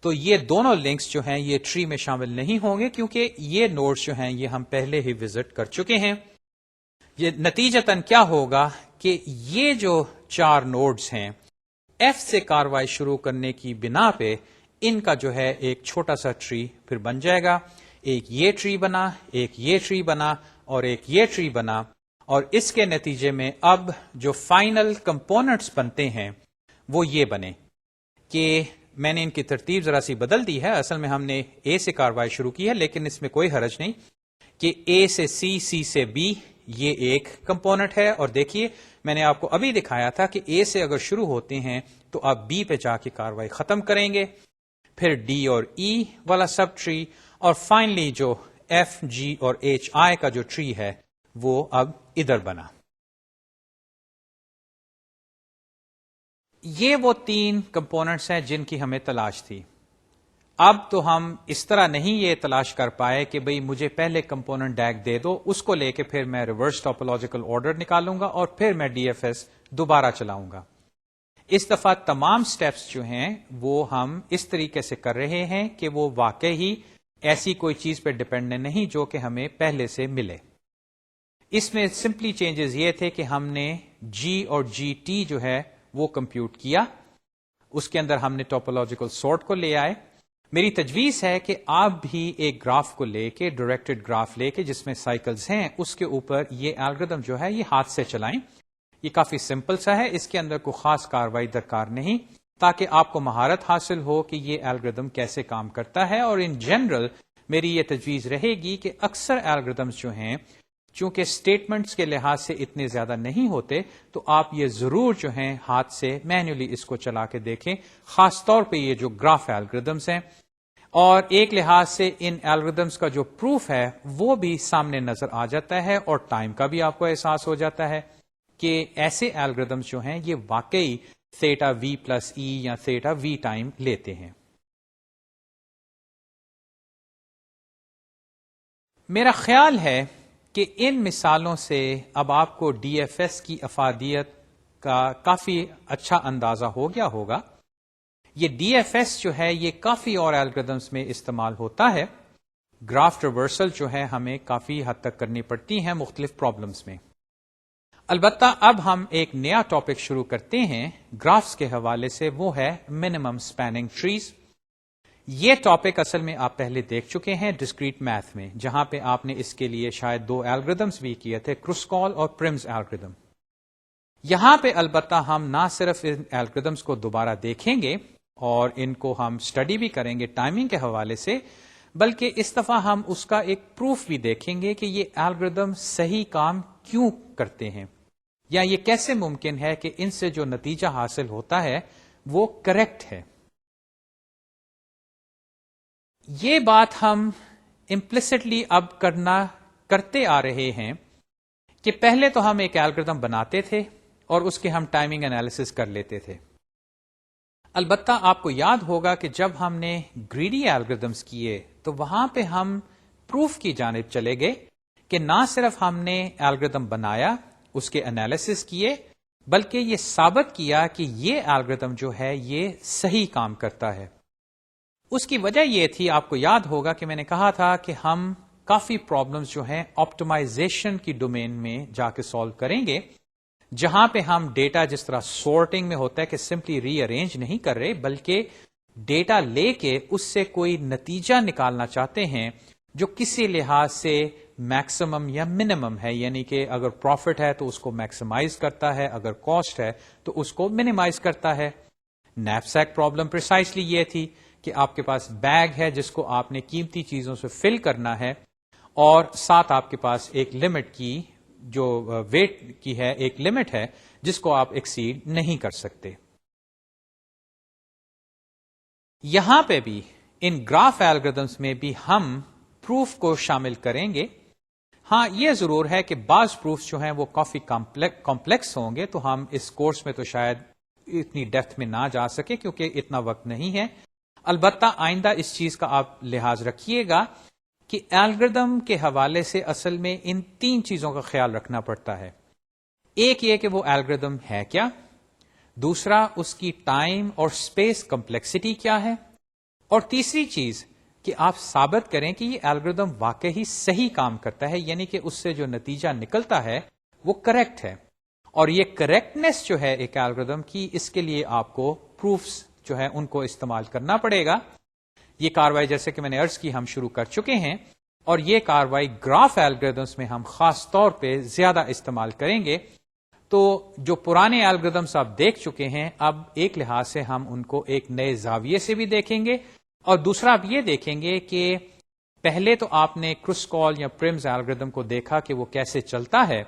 [SPEAKER 1] تو یہ دونوں لنکس جو ہیں یہ ٹری میں شامل نہیں ہوں گے، کیونکہ یہ نوڈز جو ہیں یہ ہم پہلے ہی وزٹ کر چکے ہیں۔ یہ نتیجتاً کیا ہوگا کہ یہ جو چار نوڈز ہیں، ایف سے کاروائی شروع کرنے کی بنا پہ ان کا جو ہے ایک چھوٹا سا ٹری پھر بن جائے گا۔ ایک یہ ٹری بنا، ایک یہ ٹری بنا، اور ایک یہ ٹری بنا، اور اس کے نتیجے میں اب جو فائنل کمپوننٹس بنتے ہیں وہ یہ بنے کہ میں نے ان کی ترتیب ذرا سی بدل دی ہے۔ اصل میں ہم نے اے سے کاروائی شروع کی ہے، لیکن اس میں کوئی حرج نہیں کہ اے سے سی، سی سے بی، یہ ایک کمپوننٹ ہے، اور دیکھیے میں نے آپ کو ابھی دکھایا تھا کہ اے سے اگر شروع ہوتے ہیں تو آپ بی پہ جا کے کاروائی ختم کریں گے، پھر ڈی اور ای والا سب ٹری، اور فائنلی جو ایف، جی اور ایچ آئی کا جو ٹری ہے وہ اب ادھر بنا۔ یہ وہ تین کمپوننٹس ہیں جن کی ہمیں تلاش تھی۔ اب تو ہم اس طرح نہیں یہ تلاش کر پائے کہ بھئی مجھے پہلے کمپوننٹ ڈیگ دے دو، اس کو لے کے پھر میں ریورس ٹاپولوجیکل آرڈر نکالوں گا اور پھر میں ڈی ایف ایس دوبارہ چلاؤں گا۔ اس دفعہ تمام سٹیپس جو ہیں وہ ہم اس طریقے سے کر رہے ہیں کہ وہ واقعی ایسی کوئی چیز پہ ڈپینڈ نہیں جو کہ ہمیں پہلے سے ملے۔ اس میں سمپلی چینجز یہ تھے کہ ہم نے جی اور جی ٹی جو ہے وہ کمپیوٹ کیا، اس کے اندر ہم نے ٹاپولوجیکل سارٹ کو لے آئے۔ میری تجویز ہے کہ آپ بھی ایک گراف کو لے کے، ڈائریکٹڈ گراف لے کے جس میں سائیکلز ہیں، اس کے اوپر یہ الگورتھم جو ہے یہ ہاتھ سے چلائیں۔ یہ کافی سمپل سا ہے، اس کے اندر کوئی خاص کاروائی درکار نہیں، تاکہ آپ کو مہارت حاصل ہو کہ یہ الگورتھم کیسے کام کرتا ہے۔ اور ان جنرل میری یہ تجویز رہے گی کہ اکثر الگورتھمز جو ہیں چونکہ اسٹیٹمنٹس کے لحاظ سے اتنے زیادہ نہیں ہوتے، تو آپ یہ ضرور جو ہیں ہاتھ سے مینولی اس کو چلا کے دیکھیں، خاص طور پہ یہ جو گراف الگورتھمز ہیں۔ اور ایک لحاظ سے ان الگورتھمز کا جو پروف ہے وہ بھی سامنے نظر آ جاتا ہے، اور ٹائم کا بھی آپ کو احساس ہو جاتا ہے کہ ایسے الگورتھمز جو ہیں یہ واقعی تھیٹا وی پلس ای یا تھیٹا وی ٹائم لیتے ہیں۔ میرا خیال ہے کہ ان مثالوں سے اب آپ کو ڈی ایف ایس کی افادیت کا کافی اچھا اندازہ ہو گیا ہوگا۔ یہ ڈی ایف ایس جو ہے یہ کافی اور الگورتھمز میں استعمال ہوتا ہے۔ گراف ریورسل جو ہے ہمیں کافی حد تک کرنی پڑتی ہیں مختلف پرابلمز میں۔ البتہ اب ہم ایک نیا ٹاپک شروع کرتے ہیں گرافز کے حوالے سے، وہ ہے منیمم سپیننگ ٹریز۔ یہ ٹاپک اصل میں آپ پہلے دیکھ چکے ہیں ڈسکریٹ میتھ میں، جہاں پہ آپ نے اس کے لیے شاید 2 الگورتھمز بھی کیے تھے، کروسکال اور پرمز الگورتھم۔ یہاں پہ البتہ ہم نہ صرف ان الگریدمس کو دوبارہ دیکھیں گے اور ان کو ہم اسٹڈی بھی کریں گے ٹائمنگ کے حوالے سے، بلکہ اس دفعہ ہم اس کا ایک پروف بھی دیکھیں گے کہ یہ الگریدم صحیح کام کیوں کرتے ہیں، یا یہ کیسے ممکن ہے کہ ان سے جو نتیجہ حاصل ہوتا ہے وہ کریکٹ ہے۔ یہ بات ہم امپلسٹلی اب کرتے آ رہے ہیں کہ پہلے تو ہم ایک الگریدم بناتے تھے اور اس کے ہم ٹائمنگ انالیسس کر لیتے تھے۔ البتہ آپ کو یاد ہوگا کہ جب ہم نے گریڈی الگریدمس کیے تو وہاں پہ ہم پروف کی جانب چلے گئے کہ نہ صرف ہم نے الگریدم بنایا، اس کے انالیسس کیے، بلکہ یہ ثابت کیا کہ یہ الگریدم جو ہے یہ صحیح کام کرتا ہے۔ اس کی وجہ یہ تھی، آپ کو یاد ہوگا کہ میں نے کہا تھا کہ ہم کافی پرابلمز جو ہیں آپٹمائزیشن کی ڈومین میں جا کے سالو کریں گے، جہاں پہ ہم ڈیٹا جس طرح سورٹنگ میں ہوتا ہے کہ سمپلی ری ارینج نہیں کر رہے، بلکہ ڈیٹا لے کے اس سے کوئی نتیجہ نکالنا چاہتے ہیں جو کسی لحاظ سے میکسیمم یا منیمم ہے، یعنی کہ اگر پروفٹ ہے تو اس کو میکسیمائز کرتا ہے، اگر کاسٹ ہے تو اس کو منیمائز کرتا ہے۔ نیپسیک پرابلم پریسائسلی یہ تھی کہ آپ کے پاس بیگ ہے جس کو آپ نے قیمتی چیزوں سے فل کرنا ہے، اور ساتھ آپ کے پاس ایک لمٹ کی جو ویٹ کی ہے، ایک لمٹ ہے جس کو آپ ایکسیڈ نہیں کر سکتے۔ یہاں پہ بھی ان گراف الگریدمس میں بھی ہم پروف کو شامل کریں گے۔ ہاں یہ ضرور ہے کہ بعض پروفs جو ہیں وہ کافی کمپلیکس ہوں گے، تو ہم اس کورس میں تو شاید اتنی ڈیپتھ میں نہ جا سکے کیونکہ اتنا وقت نہیں ہے۔ البتہ آئندہ اس چیز کا آپ لحاظ رکھیے گا کہ الگریدم کے حوالے سے اصل میں ان تین چیزوں کا خیال رکھنا پڑتا ہے۔ ایک یہ کہ وہ الگریدم ہے کیا، دوسرا اس کی ٹائم اور اسپیس کمپلیکسٹی کیا ہے، اور تیسری چیز کہ آپ ثابت کریں کہ یہ الگریدم واقعی صحیح کام کرتا ہے، یعنی کہ اس سے جو نتیجہ نکلتا ہے وہ کریکٹ ہے۔ اور یہ کریکٹنس جو ہے ایک الگریدم کی، اس کے لیے آپ کو پروفس جو ہے ان کو استعمال کرنا پڑے گا۔ یہ کاروائی جیسے کہ میں نے عرض کی ہم شروع کر چکے ہیں، اور یہ کاروائی گراف الگریدمس میں ہم خاص طور پہ زیادہ استعمال کریں گے۔ تو جو پرانے الگریدمس آپ دیکھ چکے ہیں، اب ایک لحاظ سے ہم ان کو ایک نئے زاویے سے بھی دیکھیں گے، اور دوسرا اب یہ دیکھیں گے کہ پہلے تو آپ نے کرسکال یا پرمز الگریدم کو دیکھا کہ وہ کیسے چلتا ہے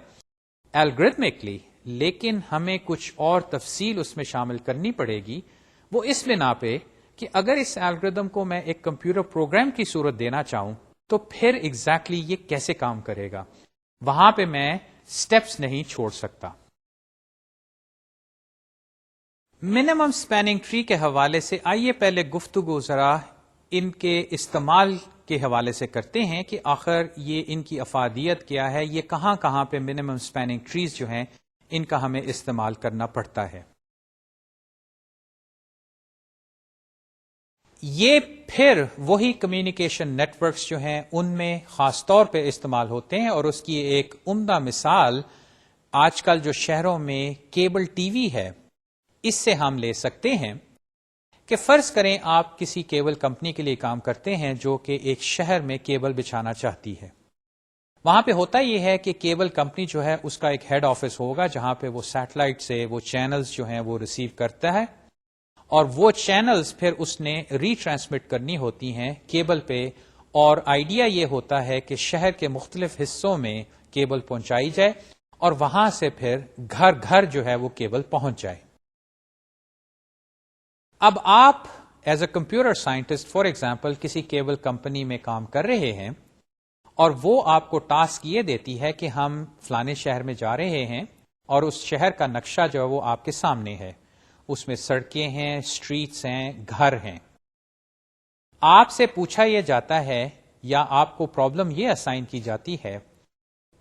[SPEAKER 1] الگریدمکلی، لیکن ہمیں کچھ اور تفصیل اس میں شامل کرنی پڑے گی، وہ اس بنا پہ کہ اگر اس الگریدم کو میں ایک کمپیوٹر پروگرام کی صورت دینا چاہوں تو پھر ایگزیکٹلی یہ کیسے کام کرے گا، وہاں پہ میں سٹیپس نہیں چھوڑ سکتا۔ منیمم اسپیننگ ٹری کے حوالے سے آئیے پہلے گفتگو ذرا ان کے استعمال کے حوالے سے کرتے ہیں کہ آخر یہ ان کی افادیت کیا ہے، یہ کہاں کہاں پہ منیمم اسپیننگ ٹریز جو ہیں ان کا ہمیں استعمال کرنا پڑتا ہے۔ یہ پھر وہی کمیونیکیشن نیٹ ورکس جو ہیں ان میں خاص طور پہ استعمال ہوتے ہیں، اور اس کی ایک عمدہ مثال آج کل جو شہروں میں کیبل ٹی وی ہے اس سے ہم لے سکتے ہیں کہ فرض کریں آپ کسی کیبل کمپنی کے لیے کام کرتے ہیں جو کہ ایک شہر میں کیبل بچھانا چاہتی ہے۔ وہاں پہ ہوتا یہ ہے کہ کیبل کمپنی جو ہے اس کا ایک ہیڈ آفس ہوگا جہاں پہ وہ سیٹلائٹ سے وہ چینلز جو ہیں وہ ریسیو کرتا ہے، اور وہ چینلز پھر اس نے ری ٹرانسمٹ کرنی ہوتی ہیں کیبل پہ، اور آئیڈیا یہ ہوتا ہے کہ شہر کے مختلف حصوں میں کیبل پہنچائی جائے اور وہاں سے پھر گھر گھر جو ہے وہ کیبل پہنچ جائے۔ اب آپ as a computer scientist for example کسی کیبل کمپنی میں کام کر رہے ہیں، اور وہ آپ کو ٹاسک یہ دیتی ہے کہ ہم فلانے شہر میں جا رہے ہیں، اور اس شہر کا نقشہ جو ہے وہ آپ کے سامنے ہے، اس میں سڑکیں ہیں، اسٹریٹس ہیں، گھر ہیں۔ آپ سے پوچھا یہ جاتا ہے یا آپ کو پرابلم یہ اسائن کی جاتی ہے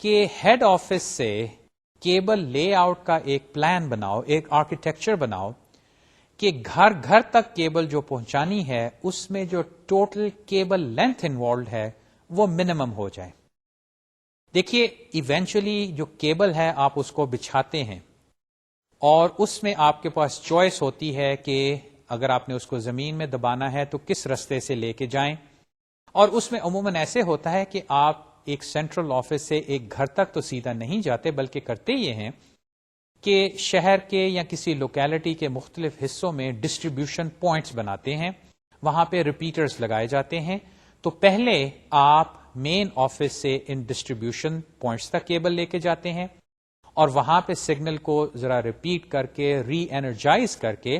[SPEAKER 1] کہ ہیڈ آفس سے کیبل لے آؤٹ کا ایک پلان بناؤ، ایک آرکیٹیکچر بناؤ کہ گھر گھر تک کیبل جو پہنچانی ہے اس میں جو ٹوٹل کیبل لینتھ انوالوڈ ہے وہ منیمم ہو جائے۔ دیکھیے ایونچولی جو کیبل ہے آپ اس کو بچھاتے ہیں، اور اس میں آپ کے پاس چوائس ہوتی ہے کہ اگر آپ نے اس کو زمین میں دبانا ہے تو کس رستے سے لے کے جائیں، اور اس میں عموماً ایسے ہوتا ہے کہ آپ ایک سینٹرل آفس سے ایک گھر تک تو سیدھا نہیں جاتے، بلکہ کرتے یہ ہیں کہ شہر کے یا کسی لوکیلٹی کے مختلف حصوں میں ڈسٹریبیوشن پوائنٹس بناتے ہیں، وہاں پہ ریپیٹرز لگائے جاتے ہیں. تو پہلے آپ مین آفس سے ان ڈسٹریبیوشن پوائنٹس تک کیبل لے کے جاتے ہیں اور وہاں پہ سگنل کو ذرا ریپیٹ کر کے ری انرجائز کر کے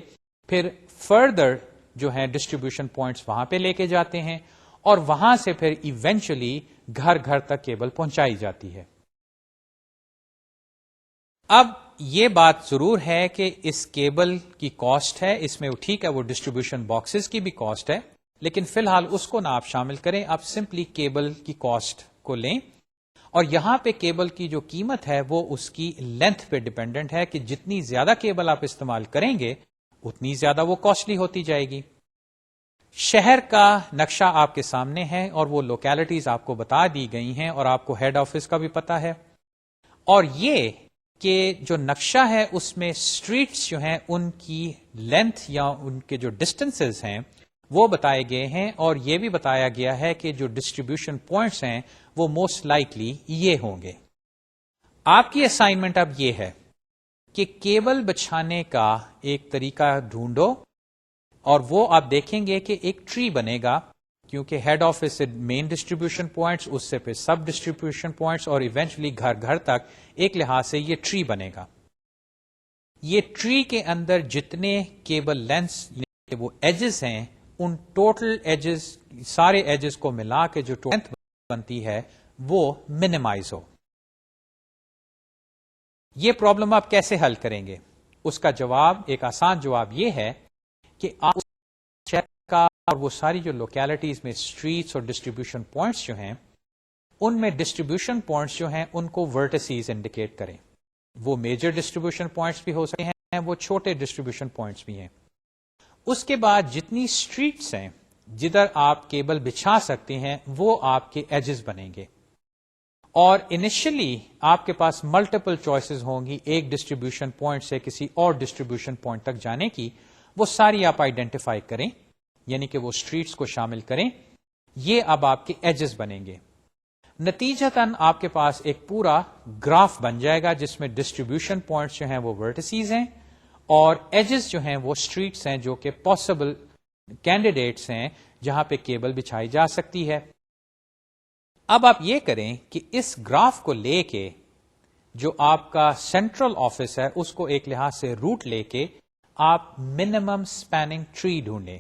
[SPEAKER 1] پھر فردر جو ہے ڈسٹریبیوشن پوائنٹس وہاں پہ لے کے جاتے ہیں اور وہاں سے پھر ایونچولی گھر گھر تک کیبل پہنچائی جاتی ہے. اب یہ بات ضرور ہے کہ اس کیبل کی کاسٹ ہے، اس میں ٹھیک ہے وہ ڈسٹریبیوشن باکسز کی بھی کاسٹ ہے، لیکن فی الحال اس کو نہ آپ شامل کریں، آپ سمپلی کیبل کی کاسٹ کو لیں. اور یہاں پہ کیبل کی جو قیمت ہے وہ اس کی لینتھ پہ ڈیپینڈنٹ ہے کہ جتنی زیادہ کیبل آپ استعمال کریں گے اتنی زیادہ وہ کاسٹلی ہوتی جائے گی. شہر کا نقشہ آپ کے سامنے ہے اور وہ لوکیلٹیز آپ کو بتا دی گئی ہیں اور آپ کو ہیڈ آفس کا بھی پتا ہے. اور یہ کہ جو نقشہ ہے اس میں اسٹریٹس جو ہیں ان کی لینتھ یا ان کے جو ڈسٹینسز ہیں وہ بتائے گئے ہیں، اور یہ بھی بتایا گیا ہے کہ جو ڈسٹریبیوشن پوائنٹس ہیں وہ موسٹ لائکلی یہ ہوں گے. آپ کی اسائنمنٹ اب یہ ہے کہ کیبل بچھانے کا ایک طریقہ ڈھونڈو، اور وہ آپ دیکھیں گے کہ ایک ٹری بنے گا، کیونکہ ہیڈ آفس سے مین ڈسٹریبیوشن پوائنٹس، اس سے پھر سب ڈسٹریبیوشن پوائنٹس، اور ایونچولی گھر گھر تک ایک لحاظ سے یہ ٹری بنے گا. یہ ٹری کے اندر جتنے کیبل لینس وہ ایجز ہیں ان ٹوٹل ایجز، سارے ایجز کو ملا کے جو لینتھ بنتی ہے وہ منیمائز ہو. یہ پرابلم آپ کیسے حل کریں گے؟ اس کا جواب، ایک آسان جواب یہ ہے کہ آپ شہر کا اور وہ ساری جو لوکیلٹیز میں اسٹریٹس اور ڈسٹریبیوشن پوائنٹس جو ہیں ان میں ڈسٹریبیوشن پوائنٹس جو ہیں ان کو ورٹیسیز انڈیکیٹ کریں. وہ میجر ڈسٹریبیوشن پوائنٹس بھی ہو سکتے ہیں، وہ چھوٹے ڈسٹریبیوشن پوائنٹس بھی ہیں. اس کے بعد جتنی اسٹریٹس ہیں جدھر آپ کیبل بچھا سکتے ہیں وہ آپ کے ایجز بنیں گے. اور انیشلی آپ کے پاس ملٹیپل چوائسز ہوں گی ایک ڈسٹریبیوشن پوائنٹ سے کسی اور ڈسٹریبیوشن پوائنٹ تک جانے کی. وہ ساری آپ آئیڈینٹیفائی کریں، یعنی کہ وہ اسٹریٹس کو شامل کریں. یہ اب آپ کے ایجز بنیں گے. نتیجتاً آپ کے پاس ایک پورا گراف بن جائے گا جس میں ڈسٹریبیوشن پوائنٹس جو ہیں وہ ورٹیسیز ہیں اور ایجز جو ہیں وہ اسٹریٹس ہیں جو کہ پاسبل کینڈیڈیٹس ہیں جہاں پہ کیبل بچھائی جا سکتی ہے. اب آپ یہ کریں کہ اس گراف کو لے کے جو آپ کا سینٹرل آفس ہے اس کو ایک لحاظ سے روٹ لے کے آپ منیمم سپیننگ ٹری ڈھونڈیں.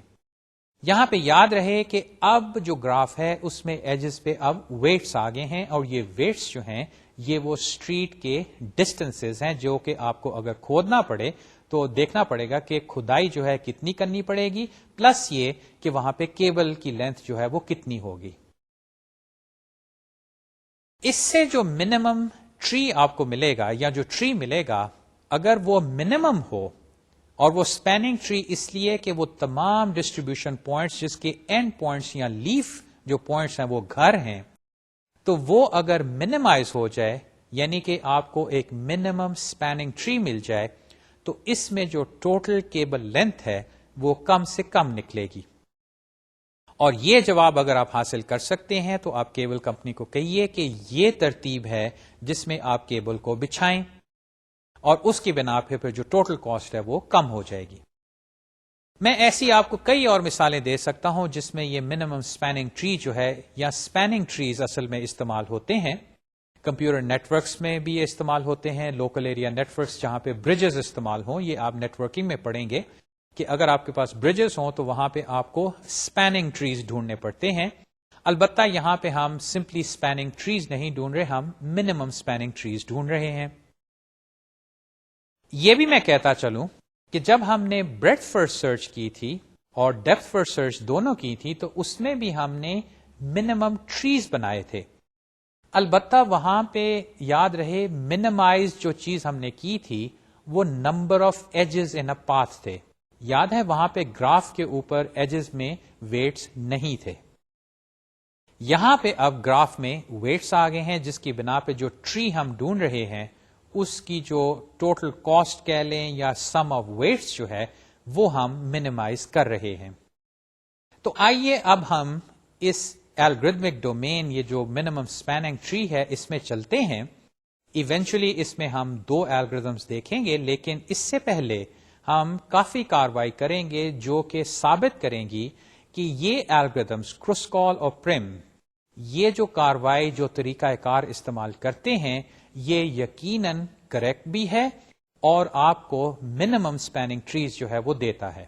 [SPEAKER 1] یہاں پہ یاد رہے کہ اب جو گراف ہے اس میں ایجز پہ اب ویٹس آگے ہیں، اور یہ ویٹس جو ہیں یہ وہ اسٹریٹ کے ڈسٹینسز ہیں جو کہ آپ کو اگر کھودنا پڑے تو دیکھنا پڑے گا کہ کھدائی جو ہے کتنی کرنی پڑے گی، پلس یہ کہ وہاں پہ کیبل کی لینتھ جو ہے وہ کتنی ہوگی. اس سے جو منیمم ٹری آپ کو ملے گا یا جو ٹری ملے گا اگر وہ منیمم ہو، اور وہ سپیننگ ٹری اس لیے کہ وہ تمام ڈسٹریبیوشن پوائنٹس جس کے اینڈ پوائنٹس یا لیف جو پوائنٹس ہیں وہ گھر ہیں، تو وہ اگر منیمائز ہو جائے یعنی کہ آپ کو ایک منیمم سپیننگ ٹری مل جائے تو اس میں جو ٹوٹل کیبل لینتھ ہے وہ کم سے کم نکلے گی. اور یہ جواب اگر آپ حاصل کر سکتے ہیں تو آپ کیبل کمپنی کو کہیے کہ یہ ترتیب ہے جس میں آپ کیبل کو بچھائیں، اور اس کی بنا پہ پھر جو ٹوٹل کاسٹ ہے وہ کم ہو جائے گی. میں ایسی آپ کو کئی اور مثالیں دے سکتا ہوں جس میں یہ منیمم سپیننگ ٹری جو ہے یا سپیننگ ٹریز اصل میں استعمال ہوتے ہیں. کمپیوٹر نیٹ ورکس میں بھی یہ استعمال ہوتے ہیں، لوکل ایریا نیٹ ورکس جہاں پہ برجز استعمال ہوں، یہ آپ نیٹ ورکنگ میں پڑھیں گے کہ اگر آپ کے پاس برجز ہوں تو وہاں پہ آپ کو سپیننگ ٹریز ڈھونڈنے پڑتے ہیں. البتہ یہاں پہ ہم سمپلی سپیننگ ٹریز نہیں ڈھونڈ رہے، ہم منیمم سپیننگ ٹریز ڈھونڈ رہے ہیں. یہ بھی میں کہتا چلوں کہ جب ہم نے بریڈتھ فرسٹ سرچ کی تھی اور ڈیپتھ فرسٹ سرچ دونوں کی تھی تو اس میں بھی ہم نے منیمم ٹریز بنائے تھے. البتہ وہاں پہ یاد رہے منیمائز جو چیز ہم نے کی تھی وہ number of edges in a path تھے. یاد ہے وہاں پہ گراف کے اوپر ایجز میں ویٹس نہیں تھے. یہاں پہ اب گراف میں ویٹس آ گئے ہیں جس کی بنا پہ جو ٹری ہم ڈھونڈ رہے ہیں اس کی جو ٹوٹل کاسٹ کہہ لیں یا سم آف ویٹس جو ہے وہ ہم منیمائز کر رہے ہیں. تو آئیے اب ہم اس الگورتھمک ڈومین، یہ جو منیمم سپیننگ ٹری ہے، اس میں چلتے ہیں ایونچولی اس میں ہم 2 الگوریدمز دیکھیں گے، لیکن اس سے پہلے ہم کافی کاروائی کریں گے جو کہ ثابت کریں گی کہ یہ الگوریدمز کروسکال اور پرم، یہ جو کاروائی جو طریقہ کار استعمال کرتے ہیں، یہ یقیناً کریکٹ بھی ہے اور آپ کو منیمم سپیننگ ٹریز جو ہے وہ دیتا ہے۔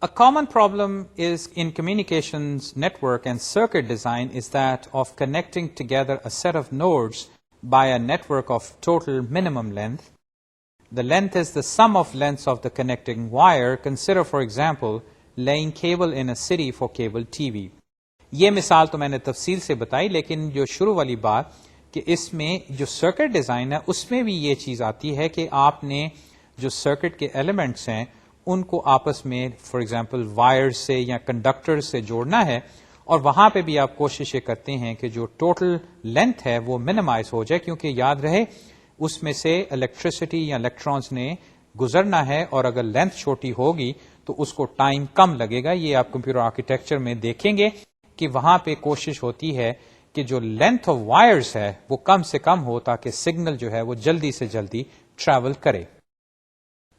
[SPEAKER 1] A common problem is in communications network and circuit design is that of connecting together a set of nodes by a network of total minimum length. The length is the sum of lengths of the connecting wire. Consider, for example, laying cable in a city for cable TV. یہ مثال تو میں نے تفصیل سے بتائی، لیکن جو شروع والی بات کہ اس میں جو سرکٹ ڈیزائن ہے اس میں بھی یہ چیز آتی ہے کہ آپ نے جو سرکٹ کے ایلیمنٹس ہیں ان کو آپس میں فار ایگزامپل وائر سے یا کنڈکٹر سے جوڑنا ہے، اور وہاں پہ بھی آپ کوشش یہ کرتے ہیں کہ جو ٹوٹل لینتھ ہے وہ منیمائز ہو جائے، کیونکہ یاد رہے اس میں سے الیکٹریسٹی یا الیکٹرانز نے گزرنا ہے، اور اگر لینتھ چھوٹی ہوگی تو اس کو ٹائم کم لگے گا۔ یہ آپ کمپیوٹر آرکیٹیکچر میں دیکھیں گے کہ وہاں پہ کوشش ہوتی ہے کہ جو لینتھ آف وائرز ہے وہ کم سے کم ہو تاکہ سگنل جو ہے وہ جلدی سے جلدی ٹریول کرے۔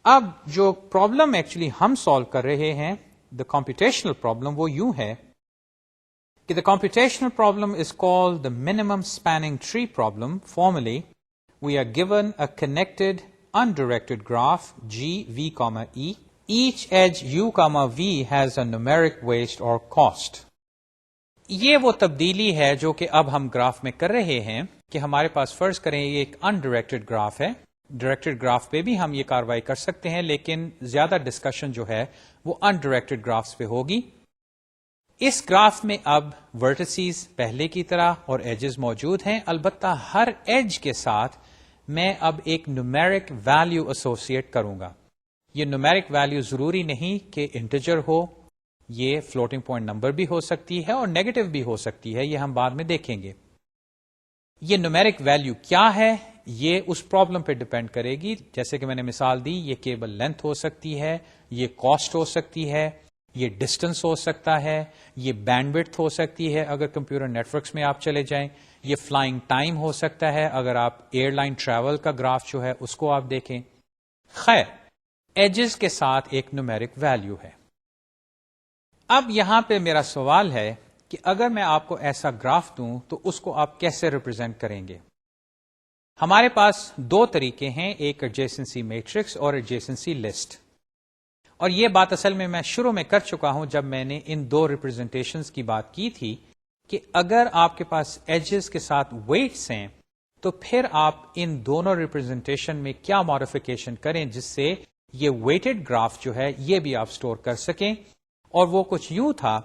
[SPEAKER 1] اب جو پرابلم ایکچولی ہم سالو کر رہے ہیں، دا کمپیوٹیشنل پرابلم، وہ یوں ہے کہ the computational problem is called the minimum spanning tree problem. Formally we are given a connected undirected graph G, V, E. Each edge U, V has a numeric weight or cost. یہ وہ تبدیلی ہے جو کہ اب ہم graph میں کر رہے ہیں کہ ہمارے پاس فرض کریں یہ ایک انڈائریکٹڈ گراف ہے۔ ڈائریکٹڈ گراف پہ بھی ہم یہ کاروائی کر سکتے ہیں، لیکن زیادہ ڈسکشن جو ہے وہ انڈائریکٹڈ گرافس پہ ہوگی۔ اس گراف میں اب ورٹیسز پہلے کی طرح اور ایجز موجود ہیں، البتہ ہر ایج کے ساتھ میں اب ایک نومیرک ویلیو ایسوسیٹ کروں گا۔ یہ نومیرک ویلیو ضروری نہیں کہ انٹیجر ہو، یہ فلوٹنگ پوائنٹ نمبر بھی ہو سکتی ہے اور نیگیٹو بھی ہو سکتی ہے، یہ ہم بعد میں دیکھیں گے۔ یہ نومیرک ویلیو کیا ہے یہ اس پرابلم پہ ڈیپینڈ کرے گی، جیسے کہ میں نے مثال دی، یہ کیبل لینتھ ہو سکتی ہے، یہ کاسٹ ہو سکتی ہے، یہ ڈسٹنس ہو سکتا ہے، یہ بینڈ وڈتھ ہو سکتی ہے اگر کمپیوٹر نیٹورکس میں آپ چلے جائیں، یہ فلائنگ ٹائم ہو سکتا ہے اگر آپ ایئر لائن ٹریول کا گراف جو ہے اس کو آپ دیکھیں۔ خیر، ایجز کے ساتھ ایک نومیرک ویلیو ہے۔ اب یہاں پہ میرا سوال ہے کہ اگر میں آپ کو ایسا گراف دوں تو اس کو آپ کیسے ریپرزینٹ کریں گے؟ ہمارے پاس 2 طریقے ہیں، ایک ایڈجیسنسی میٹرکس اور ایڈجیسنسی لسٹ، اور یہ بات اصل میں شروع میں کر چکا ہوں جب میں نے ان 2 ریپرزینٹیشنز کی بات کی تھی کہ اگر آپ کے پاس ایجز کے ساتھ ویٹس ہیں تو پھر آپ ان دونوں ریپرزینٹیشن میں کیا ماڈیفیکیشن کریں جس سے یہ ویٹڈ گراف جو ہے یہ بھی آپ سٹور کر سکیں۔ اور وہ کچھ یوں تھا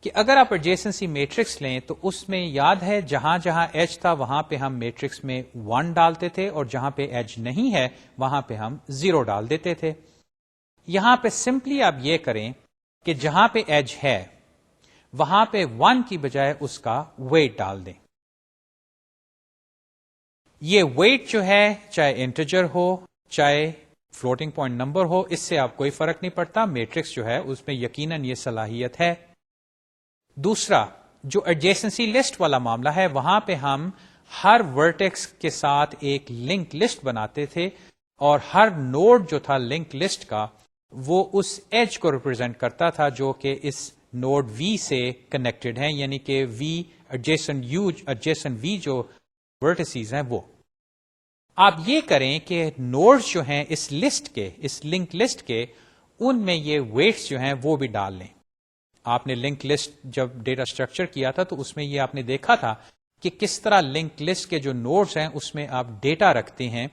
[SPEAKER 1] کہ اگر آپ ایڈجیسنسی میٹرکس لیں تو اس میں یاد ہے جہاں جہاں ایج تھا وہاں پہ ہم میٹرکس میں 1 ڈالتے تھے، اور جہاں پہ ایج نہیں ہے وہاں پہ ہم 0 ڈال دیتے تھے۔ یہاں پہ سمپلی آپ یہ کریں کہ جہاں پہ ایج ہے وہاں پہ 1 کی بجائے اس کا ویٹ ڈال دیں۔ یہ ویٹ جو ہے چاہے انٹیجر ہو چاہے فلوٹنگ پوائنٹ نمبر ہو، اس سے آپ کوئی فرق نہیں پڑتا، میٹرکس جو ہے اس میں یقیناً یہ صلاحیت ہے۔ دوسرا جو ایڈجیسنسی لسٹ والا معاملہ ہے وہاں پہ ہم ہر ورٹیکس کے ساتھ ایک لنک لسٹ بناتے تھے، اور ہر نوڈ جو تھا لنک لسٹ کا وہ اس ایج کو ریپرزینٹ کرتا تھا جو کہ اس نوڈ وی سے کنیکٹڈ ہیں، یعنی کہ وی ایڈجیسن وی جو ورٹیسز ہیں وہ۔ آپ یہ کریں کہ نوڈز جو ہیں اس لسٹ کے، اس لنک لسٹ کے، ان میں یہ ویٹس جو ہیں وہ بھی ڈال لیں۔ آپ نے لنک لسٹ جب ڈیٹا اسٹرکچر کیا تھا تو اس میں یہ آپ نے دیکھا تھا کہ کس طرح لنک لسٹ کے جو نوڈز ہیں اس میں آپ ڈیٹا رکھتے ہیں،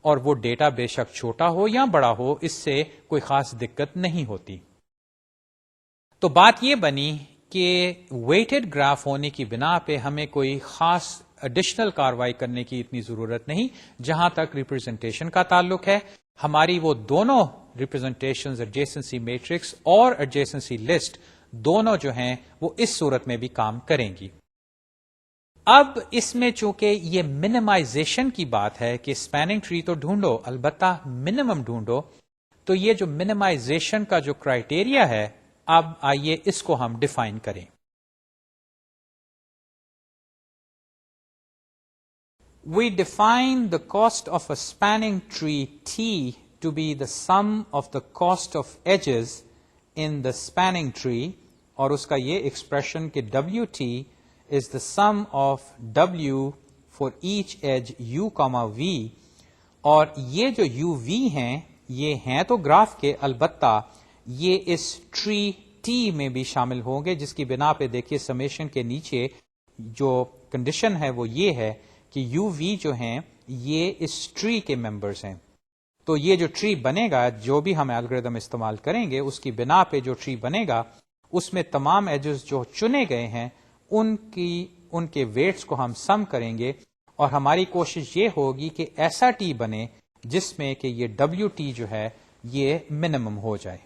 [SPEAKER 1] اور وہ ڈیٹا بے شک چھوٹا ہو یا بڑا ہو اس سے کوئی خاص دقت نہیں ہوتی۔ تو بات یہ بنی کہ ویٹڈ گراف ہونے کی بنا پہ ہمیں کوئی خاص ایڈیشنل کاروائی کرنے کی اتنی ضرورت نہیں جہاں تک ریپرزنٹیشن کا تعلق ہے۔ ہماری وہ دونوں ریپرزنٹیشنز ایڈجیسنسی میٹرکس اور ایڈجیسنسی لسٹ دونوں جو ہیں وہ اس صورت میں بھی کام کریں گی۔ اب اس میں چونکہ یہ منیمائزیشن کی بات ہے کہ اسپیننگ ٹری تو ڈھونڈو البتہ منیمم ڈھونڈو، تو یہ جو منیمائزیشن کا جو کرائٹیریا ہے اب آئیے اس کو ہم ڈیفائن کریں۔ We define the cost of a spanning tree T to be the sum of the cost of edges in the spanning tree, اور اس کا یہ ایکسپریشن کہ WT is the sum of W for each edge U, V، اور یہ جو UV ہیں یہ ہیں تو گراف کے، البتہ یہ اس ٹری T میں بھی شامل ہوں گے، جس کی بنا پہ دیکھیے سمیشن کے نیچے جو کنڈیشن ہے وہ یہ ہے کہ UV جو ہیں یہ اس ٹری کے ممبرز ہیں. تو یہ جو ٹری بنے گا، جو بھی ہم الگوریدم استعمال کریں گے، اس کی بنا پہ جو ٹری بنے گا اس میں تمام ایجز جو چنے گئے ہیں ان کے ویٹس کو ہم سم کریں گے، اور ہماری کوشش یہ ہوگی کہ ایسا ٹی بنے جس میں کہ یہ WT جو ہے یہ منیمم ہو جائے.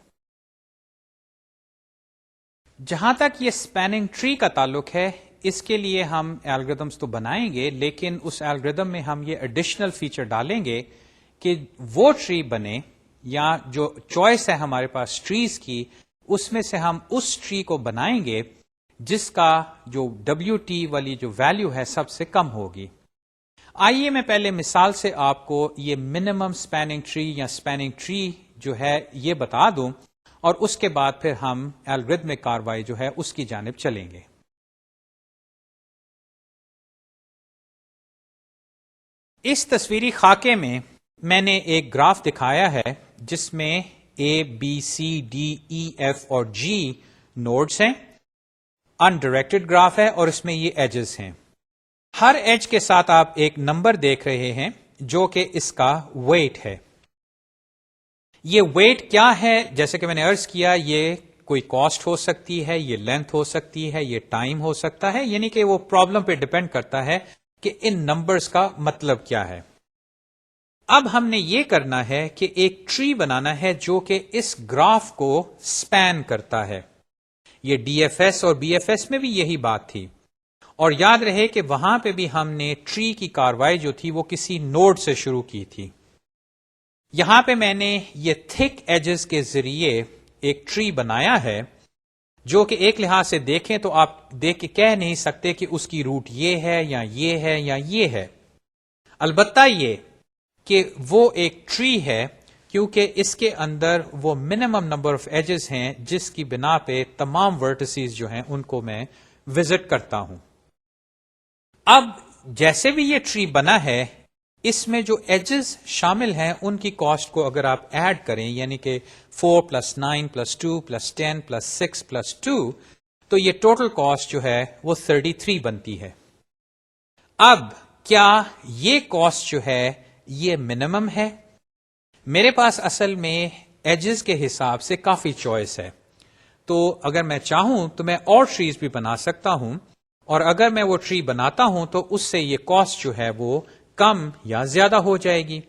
[SPEAKER 1] جہاں تک یہ اسپیننگ ٹری کا تعلق ہے، اس کے لیے ہم الگوریدمس تو بنائیں گے، لیکن اس الگوریدم میں ہم یہ ایڈیشنل فیچر ڈالیں گے کہ وہ ٹری بنے، یا جو چوائس ہے ہمارے پاس ٹریز کی، اس میں سے ہم اس ٹری کو بنائیں گے جس کا جو WT والی جو ویلیو ہے سب سے کم ہوگی. آئیے میں پہلے مثال سے آپ کو یہ منیمم اسپیننگ ٹری یا اسپیننگ ٹری جو ہے یہ بتا دوں، اور اس کے بعد پھر ہم الگوریدمک کاروائی جو ہے اس کی جانب چلیں گے. اس تصویری خاکے میں نے ایک گراف دکھایا ہے جس میں ABCDEF اور G نوڈز ہیں، انڈائریکٹڈ گراف ہے، اور اس میں یہ ایجز ہیں. ہر ایج کے ساتھ آپ ایک نمبر دیکھ رہے ہیں جو کہ اس کا ویٹ ہے. یہ ویٹ کیا ہے؟ جیسے کہ میں نے عرض کیا، یہ کوئی کاسٹ ہو سکتی ہے، یہ لینتھ ہو سکتی ہے، یہ ٹائم ہو سکتا ہے، یعنی کہ وہ پرابلم پہ ڈیپینڈ کرتا ہے کہ ان نمبرز کا مطلب کیا ہے. اب ہم نے یہ کرنا ہے کہ ایک ٹری بنانا ہے جو کہ اس گراف کو سپین کرتا ہے. یہ DFS اور BFS میں بھی یہی بات تھی، اور یاد رہے کہ وہاں پہ بھی ہم نے ٹری کی کاروائی جو تھی وہ کسی نوڈ سے شروع کی تھی. یہاں پہ میں نے یہ تھک ایجز کے ذریعے ایک ٹری بنایا ہے جو کہ ایک لحاظ سے دیکھیں تو آپ دیکھ کے کہہ نہیں سکتے کہ اس کی روٹ یہ ہے یا یہ ہے یا یہ ہے. البتہ یہ کہ وہ ایک ٹری ہے کیونکہ اس کے اندر وہ منیمم نمبر آف ایجز ہیں جس کی بنا پہ تمام ورٹسز جو ہیں ان کو میں وزٹ کرتا ہوں. اب جیسے بھی یہ ٹری بنا ہے، اس میں جو ایجز شامل ہیں ان کی کاسٹ کو اگر آپ ایڈ کریں، یعنی کہ 4 + 9 + 2 + 10 + 6 + 2، تو یہ ٹوٹل کاسٹ جو ہے وہ 33 بنتی ہے. اب کیا یہ کاسٹ جو ہے یہ منیمم ہے؟ میرے پاس اصل میں ایجز کے حساب سے کافی چوائس ہے، تو اگر میں چاہوں تو میں اور ٹریز بھی بنا سکتا ہوں، اور اگر میں وہ ٹری بناتا ہوں تو اس سے یہ کاسٹ جو ہے وہ کم یا زیادہ ہو جائے گی.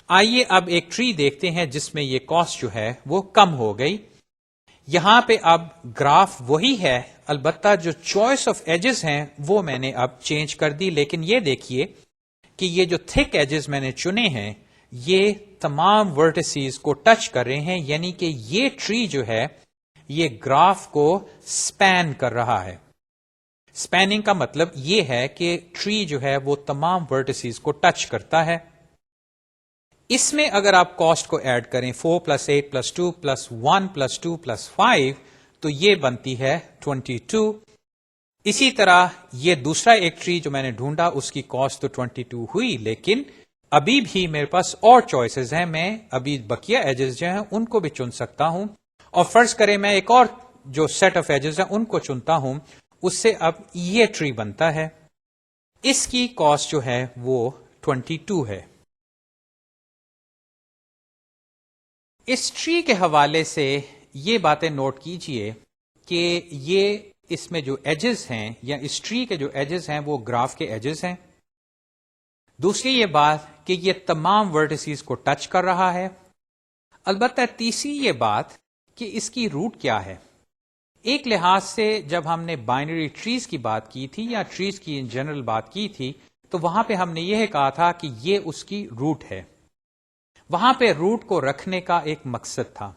[SPEAKER 1] آئیے اب ایک ٹری دیکھتے ہیں جس میں یہ کاسٹ جو ہے وہ کم ہو گئی. یہاں پہ اب گراف وہی ہے، البتہ جو چوائس آف ایجز ہیں وہ میں نے اب چینج کر دی. لیکن یہ دیکھیے کہ یہ جو تھک ایجز میں نے چنے ہیں یہ تمام ورٹسیز کو ٹچ کر رہے ہیں، یعنی کہ یہ ٹری جو ہے یہ گراف کو سپین کر رہا ہے. سپیننگ کا مطلب یہ ہے کہ ٹری جو ہے وہ تمام ورٹسیز کو ٹچ کرتا ہے. اس میں اگر آپ کاسٹ کو ایڈ کریں 4 + 8 + 2 + 1 + 2 + 5 تو یہ بنتی ہے 22. اسی طرح یہ دوسرا ایک ٹری جو میں نے ڈھونڈا اس کی کاسٹ تو 22 ہوئی، لیکن ابھی بھی میرے پاس اور چوائسز ہیں. میں ابھی بقیہ ایجز جو ہیں ان کو بھی چن سکتا ہوں، اور فرض کریں میں ایک اور جو سیٹ آف ایجز ہیں ان کو چنتا ہوں، اس سے اب یہ ٹری بنتا ہے. اس کی کاسٹ جو ہے وہ 22 ہے. اس ٹری کے حوالے سے یہ باتیں نوٹ کیجئے کہ یہ اس میں جو ایجز ہیں یا اس ٹری کے جو ایجز ہیں وہ گراف کے ایجز ہیں. دوسری یہ بات کہ یہ تمام ورٹسیز کو ٹچ کر رہا ہے. البتہ تیسری یہ بات کہ اس کی روٹ کیا ہے. ایک لحاظ سے جب ہم نے بائنری ٹریز کی بات کی تھی یا ٹریز کی ان جنرل بات کی تھی تو وہاں پہ ہم نے یہ کہا تھا کہ یہ اس کی روٹ ہے. وہاں پہ روٹ کو رکھنے کا ایک مقصد تھا.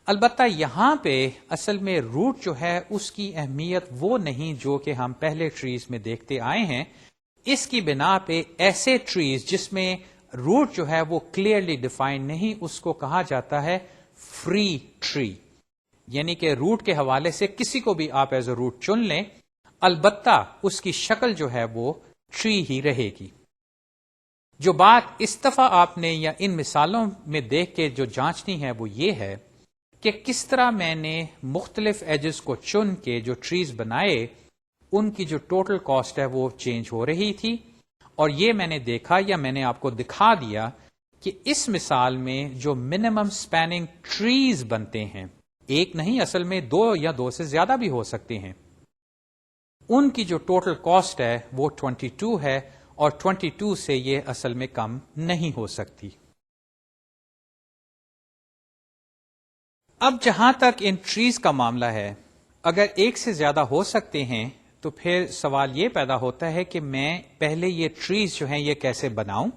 [SPEAKER 1] البتہ یہاں پہ اصل میں روٹ جو ہے اس کی اہمیت وہ نہیں جو کہ ہم پہلے ٹریز میں دیکھتے آئے ہیں. اس کی بنا پہ ایسے ٹریز جس میں روٹ جو ہے وہ کلیئرلی ڈیفائن نہیں، اس کو کہا جاتا ہے فری ٹری، یعنی کہ روٹ کے حوالے سے کسی کو بھی آپ ایز اے روٹ چن لیں، البتہ اس کی شکل جو ہے وہ ٹری ہی رہے گی۔ جو بات اس دفعہ آپ نے یا ان مثالوں میں دیکھ کے جو جانچنی ہے وہ یہ ہے کہ کس طرح میں نے مختلف ایجز کو چن کے جو ٹریز بنائے ان کی جو ٹوٹل کاسٹ ہے وہ چینج ہو رہی تھی، اور یہ میں نے دیکھا یا میں نے آپ کو دکھا دیا کہ اس مثال میں جو منیمم سپیننگ ٹریز بنتے ہیں، ایک نہیں، اصل میں 2 یا 2 سے زیادہ بھی ہو سکتے ہیں، ان کی جو ٹوٹل کاسٹ ہے وہ 22 ہے، اور 22 سے یہ اصل میں کم نہیں ہو سکتی۔ اب جہاں تک ان ٹریز کا معاملہ ہے، اگر ایک سے زیادہ ہو سکتے ہیں تو پھر سوال یہ پیدا ہوتا ہے کہ میں پہلے یہ ٹریز جو ہیں یہ کیسے بناؤں،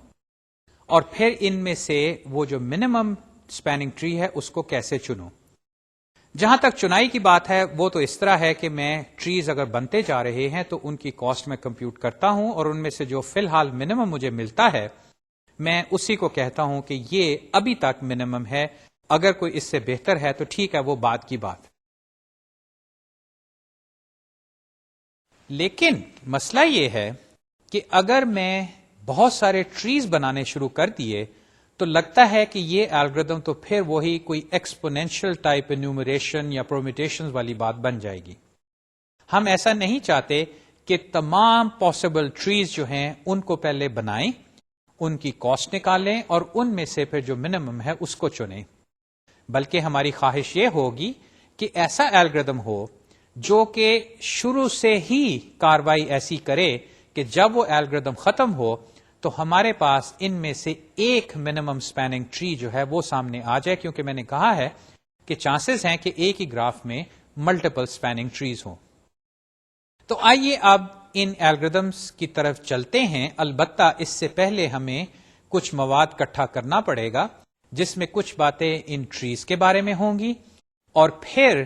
[SPEAKER 1] اور پھر ان میں سے وہ جو منیمم سپیننگ ٹری ہے اس کو کیسے چنوں۔ جہاں تک چنائی کی بات ہے وہ تو اس طرح ہے کہ میں ٹریز اگر بنتے جا رہے ہیں تو ان کی کاسٹ میں کمپیوٹ کرتا ہوں، اور ان میں سے جو فی الحال منیمم مجھے ملتا ہے میں اسی کو کہتا ہوں کہ یہ ابھی تک منیمم ہے، اگر کوئی اس سے بہتر ہے تو ٹھیک ہے، وہ بعد کی بات۔ لیکن مسئلہ یہ ہے کہ اگر میں بہت سارے ٹریز بنانے شروع کر دیے تو لگتا ہے کہ یہ الگوریتھم تو پھر وہی کوئی ایکسپونینشل ٹائپ انیومریشن یا پرمیٹیشن والی بات بن جائے گی۔ ہم ایسا نہیں چاہتے کہ تمام پاسبل ٹریز جو ہیں ان کو پہلے بنائیں، ان کی کاسٹ نکالیں اور ان میں سے پھر جو منیمم ہے اس کو چنیں، بلکہ ہماری خواہش یہ ہوگی کہ ایسا الگوریتھم ہو جو کہ شروع سے ہی کاروائی ایسی کرے کہ جب وہ الگوریتھم ختم ہو تو ہمارے پاس ان میں سے ایک منیمم سپیننگ ٹری جو ہے وہ سامنے آ جائے، کیونکہ میں نے کہا ہے کہ چانسز ہیں کہ ایک ہی گراف میں ملٹیپل سپیننگ ٹریز ہوں۔ تو آئیے اب ان الگوریتھمز کی طرف چلتے ہیں، البتہ اس سے پہلے ہمیں کچھ مواد اکٹھا کرنا پڑے گا جس میں کچھ باتیں ان ٹریز کے بارے میں ہوں گی، اور پھر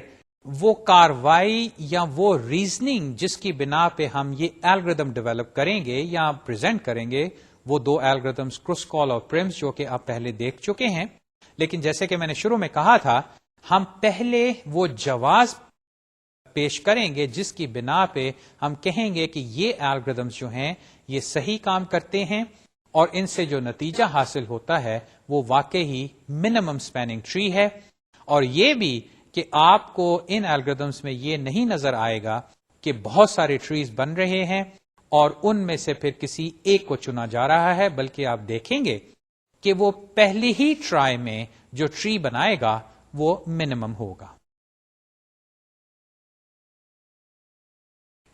[SPEAKER 1] وہ کاروائی یا وہ ریزننگ جس کی بنا پہ ہم یہ الگوریتھم ڈیولپ کریں گے یا پریزنٹ کریں گے، وہ 2 الگوریتھمز کروسکال اور پرمز جو کہ آپ پہلے دیکھ چکے ہیں۔ لیکن جیسے کہ میں نے شروع میں کہا تھا، ہم پہلے وہ جواز پیش کریں گے جس کی بنا پہ ہم کہیں گے کہ یہ الگوریتھمز جو ہیں یہ صحیح کام کرتے ہیں، اور ان سے جو نتیجہ حاصل ہوتا ہے وہ واقعی منیمم سپیننگ ٹری ہے، اور یہ بھی کہ آپ کو ان الگوریتھمز میں یہ نہیں نظر آئے گا کہ بہت سارے ٹریز بن رہے ہیں اور ان میں سے پھر کسی ایک کو چنا جا رہا ہے، بلکہ آپ دیکھیں گے کہ وہ پہلی ہی ٹرائی میں جو ٹری بنائے گا وہ منیمم ہوگا۔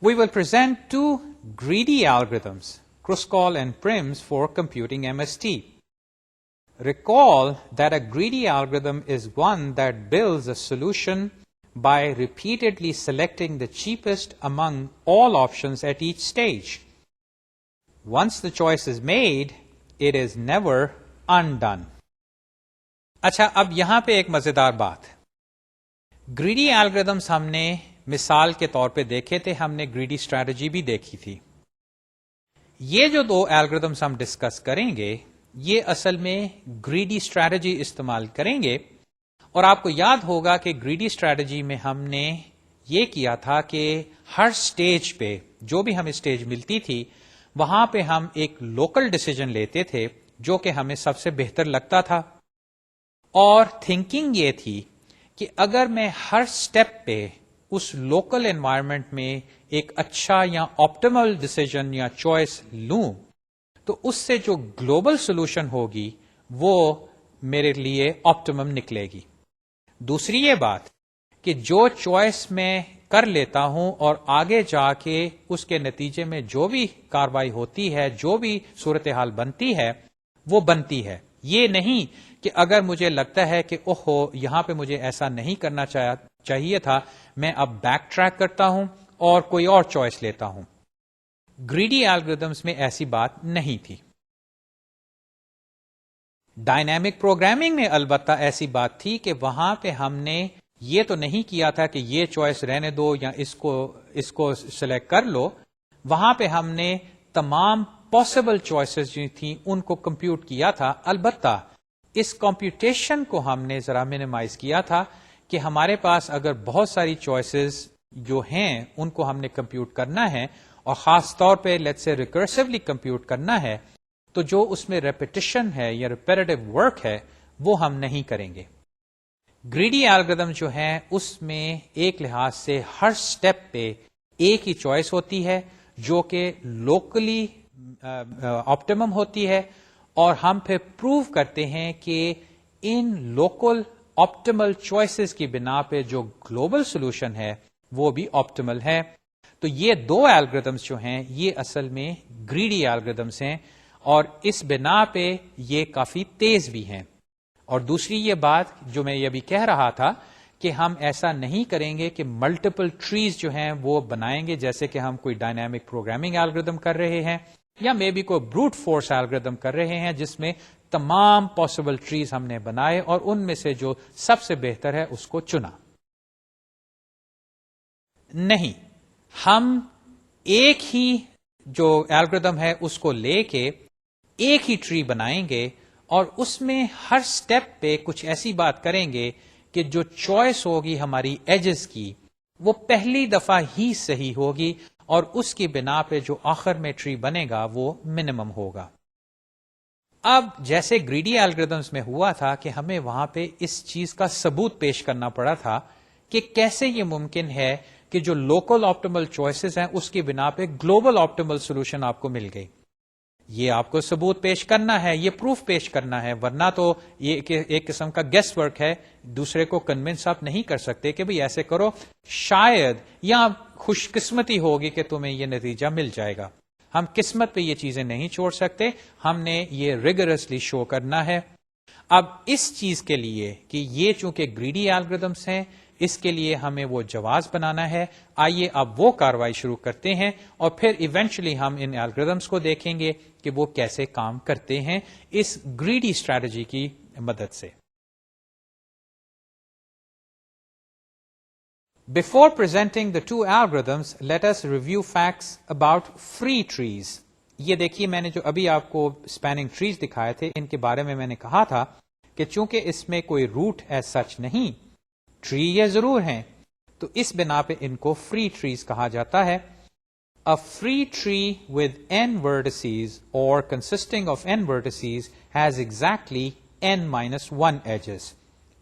[SPEAKER 1] We will present 2 greedy algorithms, Kruskal and Prim's, for computing MST. Recall that a greedy algorithm is one that builds a solution by repeatedly selecting the cheapest among all options at each stage. Once the choice is made, it is never undone. اچھا، اب یہاں پہ ایک مزیدار بات، greedy الگوریتھمز ہم نے مثال کے طور پہ دیکھے تھے، ہم نے گریڈی اسٹریٹجی بھی دیکھی تھی۔ یہ جو 2 الگوریتھمز ہم ڈسکس کریں گے یہ اصل میں گریڈی اسٹریٹجی استعمال کریں گے، اور آپ کو یاد ہوگا کہ گریڈی اسٹریٹجی میں ہم نے یہ کیا تھا کہ ہر سٹیج پہ جو بھی ہمیں سٹیج ملتی تھی وہاں پہ ہم ایک لوکل ڈیسیجن لیتے تھے جو کہ ہمیں سب سے بہتر لگتا تھا، اور تھنکنگ یہ تھی کہ اگر میں ہر سٹیپ پہ اس لوکل انوائرمنٹ میں ایک اچھا یا آپٹیمل ڈیسیجن یا چوائس لوں تو اس سے جو گلوبل سولوشن ہوگی وہ میرے لیے آپٹیمم نکلے گی۔ دوسری یہ بات کہ جو چوائس میں کر لیتا ہوں اور آگے جا کے اس کے نتیجے میں جو بھی کاروائی ہوتی ہے، جو بھی صورتحال بنتی ہے وہ بنتی ہے، یہ نہیں کہ اگر مجھے لگتا ہے کہ اوہو یہاں پہ مجھے ایسا نہیں کرنا چاہیے تھا، میں اب بیک ٹریک کرتا ہوں اور کوئی اور چوائس لیتا ہوں۔ گریڈی الگوریتھمز میں ایسی بات نہیں تھی۔ ڈائنامک پروگرامنگ میں البتہ ایسی بات تھی کہ وہاں پہ ہم نے یہ تو نہیں کیا تھا کہ یہ چوائس رہنے دو یا اس کو سلیکٹ کر لو، وہاں پہ ہم نے تمام پاسبل چوائسز جو تھیں ان کو کمپیوٹ کیا تھا. البتہ اس کمپیوٹیشن کو ہم نے ذرا منیمائز کیا تھا کہ ہمارے پاس اگر بہت ساری چوائسز جو ہیں ان کو ہم نے کمپیوٹ کرنا ہے اور خاص طور پہ لیٹس سے ریکرسولی کمپیوٹ کرنا ہے تو جو اس میں ریپیٹیشن ہے یا ریپیٹیو ورک ہے وہ ہم نہیں کریں گے. گریڈی الگورتھم جو ہے اس میں ایک لحاظ سے ہر سٹیپ پہ ایک ہی چوائس ہوتی ہے جو کہ لوکلی آپٹیمم ہوتی ہے اور ہم پھر پروو کرتے ہیں کہ ان لوکل آپٹیمل چوائسز کی بنا پہ جو گلوبل سولوشن ہے وہ بھی آپٹیمل ہے. تو یہ دو الگورتھمز جو ہیں یہ اصل میں گریڈی الگورتھمز ہیں اور اس بنا پہ یہ کافی تیز بھی ہیں. اور دوسری یہ بات جو میں یہ بھی کہہ رہا تھا کہ ہم ایسا نہیں کریں گے کہ ملٹیپل ٹریز جو ہیں وہ بنائیں گے جیسے کہ ہم کوئی ڈائنامک پروگرامنگ الگورتھم کر رہے ہیں یا مے بی کوئی بروٹ فورس الگورتھم کر رہے ہیں جس میں تمام پاسبل ٹریز ہم نے بنائے اور ان میں سے جو سب سے بہتر ہے اس کو چنا. نہیں، ہم ایک ہی جو الگورتھم ہے اس کو لے کے ایک ہی ٹری بنائیں گے اور اس میں ہر سٹیپ پہ کچھ ایسی بات کریں گے کہ جو چوائس ہوگی ہماری ایجز کی وہ پہلی دفعہ ہی صحیح ہوگی اور اس کی بنا پہ جو آخر میں ٹری بنے گا وہ منیمم ہوگا. اب جیسے گریڈی الگورتھمز میں ہوا تھا کہ ہمیں وہاں پہ اس چیز کا ثبوت پیش کرنا پڑا تھا کہ کیسے یہ ممکن ہے کہ جو لوکل آپٹیمل چوائسز ہیں اس کی بنا پہ گلوبل آپٹیمل سولوشن آپ کو مل گئی. یہ آپ کو ثبوت پیش کرنا ہے، یہ پروف پیش کرنا ہے، ورنہ تو یہ ایک قسم کا گیس ورک ہے. دوسرے کو کنونس آپ نہیں کر سکتے کہ بھئی ایسے کرو، شاید یا خوش قسمتی ہوگی کہ تمہیں یہ نتیجہ مل جائے گا. ہم قسمت پہ یہ چیزیں نہیں چھوڑ سکتے، ہم نے یہ ریگرسلی شو کرنا ہے. اب اس چیز کے لیے کہ یہ چونکہ گریڈی الگورتھمز ہیں اس کے لیے ہمیں وہ جواز بنانا ہے. آئیے اب وہ کاروائی شروع کرتے ہیں اور پھر ایونچولی ہم ان الگورتھمز کو دیکھیں گے کہ وہ کیسے کام کرتے ہیں اس گریڈی اسٹریٹجی کی مدد سے. Before presenting the two algorithms, let us review facts about free trees. یہ دیکھیے میں نے جو ابھی آپ کو spanning trees دکھائے تھے ان کے بارے میں نے کہا تھا کہ چونکہ اس میں کوئی روٹ ایز سچ نہیں، ٹری یہ ضرور ہیں، تو اس بنا پہ ان کو free trees کہا جاتا ہے. A free tree with n vertices or consisting of n vertices has exactly n-1 edges.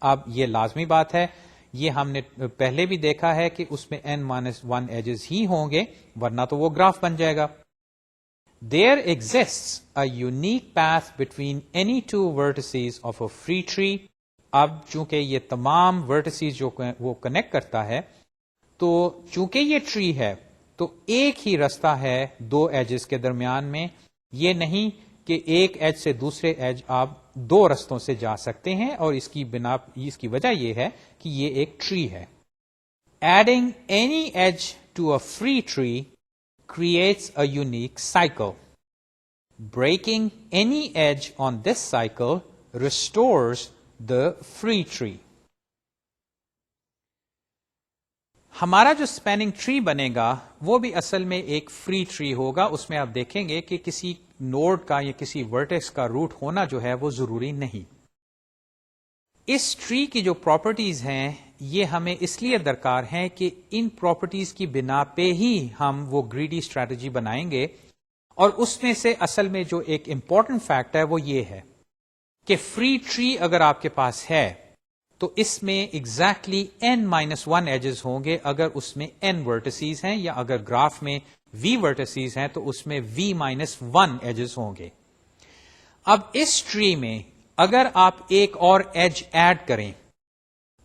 [SPEAKER 1] اب یہ لازمی بات ہے، یہ ہم نے پہلے بھی دیکھا ہے کہ اس میں n-1 ایجز ہی ہوں گے ورنہ تو وہ گراف بن جائے گا. There exists a unique path between any two vertices of a free tree. اب چونکہ یہ تمام vertices جو وہ کنیکٹ کرتا ہے تو چونکہ یہ ٹری ہے تو ایک ہی رستہ ہے دو ایجز کے درمیان میں. یہ نہیں کہ ایک ایج سے دوسرے ایج آپ دو رستوں سے جا سکتے ہیں اور اس کی وجہ یہ ہے کہ یہ ایک ٹری ہے. Adding any edge to a free tree creates a unique cycle. Breaking any edge on this cycle restores the free tree. ہمارا جو اسپیننگ ٹری بنے گا وہ بھی اصل میں ایک فری ٹری ہوگا. اس میں آپ دیکھیں گے کہ کسی نوڈ کا یا کسی ورٹیکس کا روٹ ہونا جو ہے وہ ضروری نہیں. اس ٹری کی جو پراپرٹیز ہیں یہ ہمیں اس لیے درکار ہیں کہ ان پراپرٹیز کی بنا پہ ہی ہم وہ گریڈی اسٹریٹجی بنائیں گے. اور اس میں سے اصل میں جو ایک امپورٹنٹ فیکٹ ہے وہ یہ ہے کہ فری ٹری اگر آپ کے پاس ہے تو اس میں ایگزیکٹلی n-1 ایجز ہوں گے اگر اس میں n ورٹسیز ہیں، یا اگر گراف میں v ورٹسیز ہیں تو اس میں v-1 ایجز ہوں گے. اب اس ٹری میں اگر آپ ایک اور ایج ایڈ کریں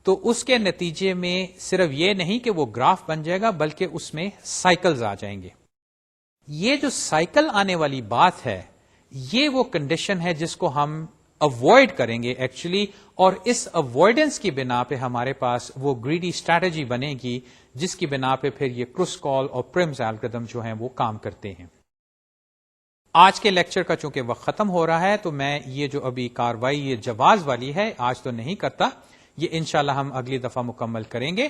[SPEAKER 1] تو اس کے نتیجے میں صرف یہ نہیں کہ وہ گراف بن جائے گا بلکہ اس میں سائیکلز آ جائیں گے. یہ جو سائیکل آنے والی بات ہے یہ وہ کنڈیشن ہے جس کو ہم اوائڈ کریں گے ایکچولی، اور اس اوائڈنس کی بنا پہ ہمارے پاس وہ گریڈی اسٹریٹجی بنے گی جس کی بنا پہ پھر یہ کرسکال اور پرمز الگورتھم جو ہیں وہ کام کرتے ہیں. آج کے لیکچر کا چونکہ وقت ختم ہو رہا ہے تو میں یہ جو ابھی کاروائی یہ جواز والی ہے آج تو نہیں کرتا، یہ انشاءاللہ ہم اگلی دفعہ مکمل کریں گے.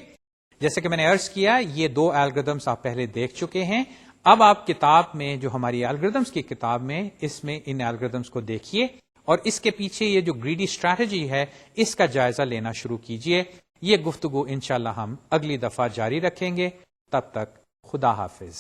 [SPEAKER 1] جیسے کہ میں نے عرض کیا یہ دو الگورتھمس آپ پہلے دیکھ چکے ہیں. اب آپ کتاب میں جو ہماری الگریدمس کی کتاب میں اس میں ان الگریدمس کو دیکھیے اور اس کے پیچھے یہ جو گریڈی اسٹریٹجی ہے اس کا جائزہ لینا شروع کیجئے. یہ گفتگو انشاءاللہ ہم اگلی دفعہ جاری رکھیں گے. تب تک خدا حافظ.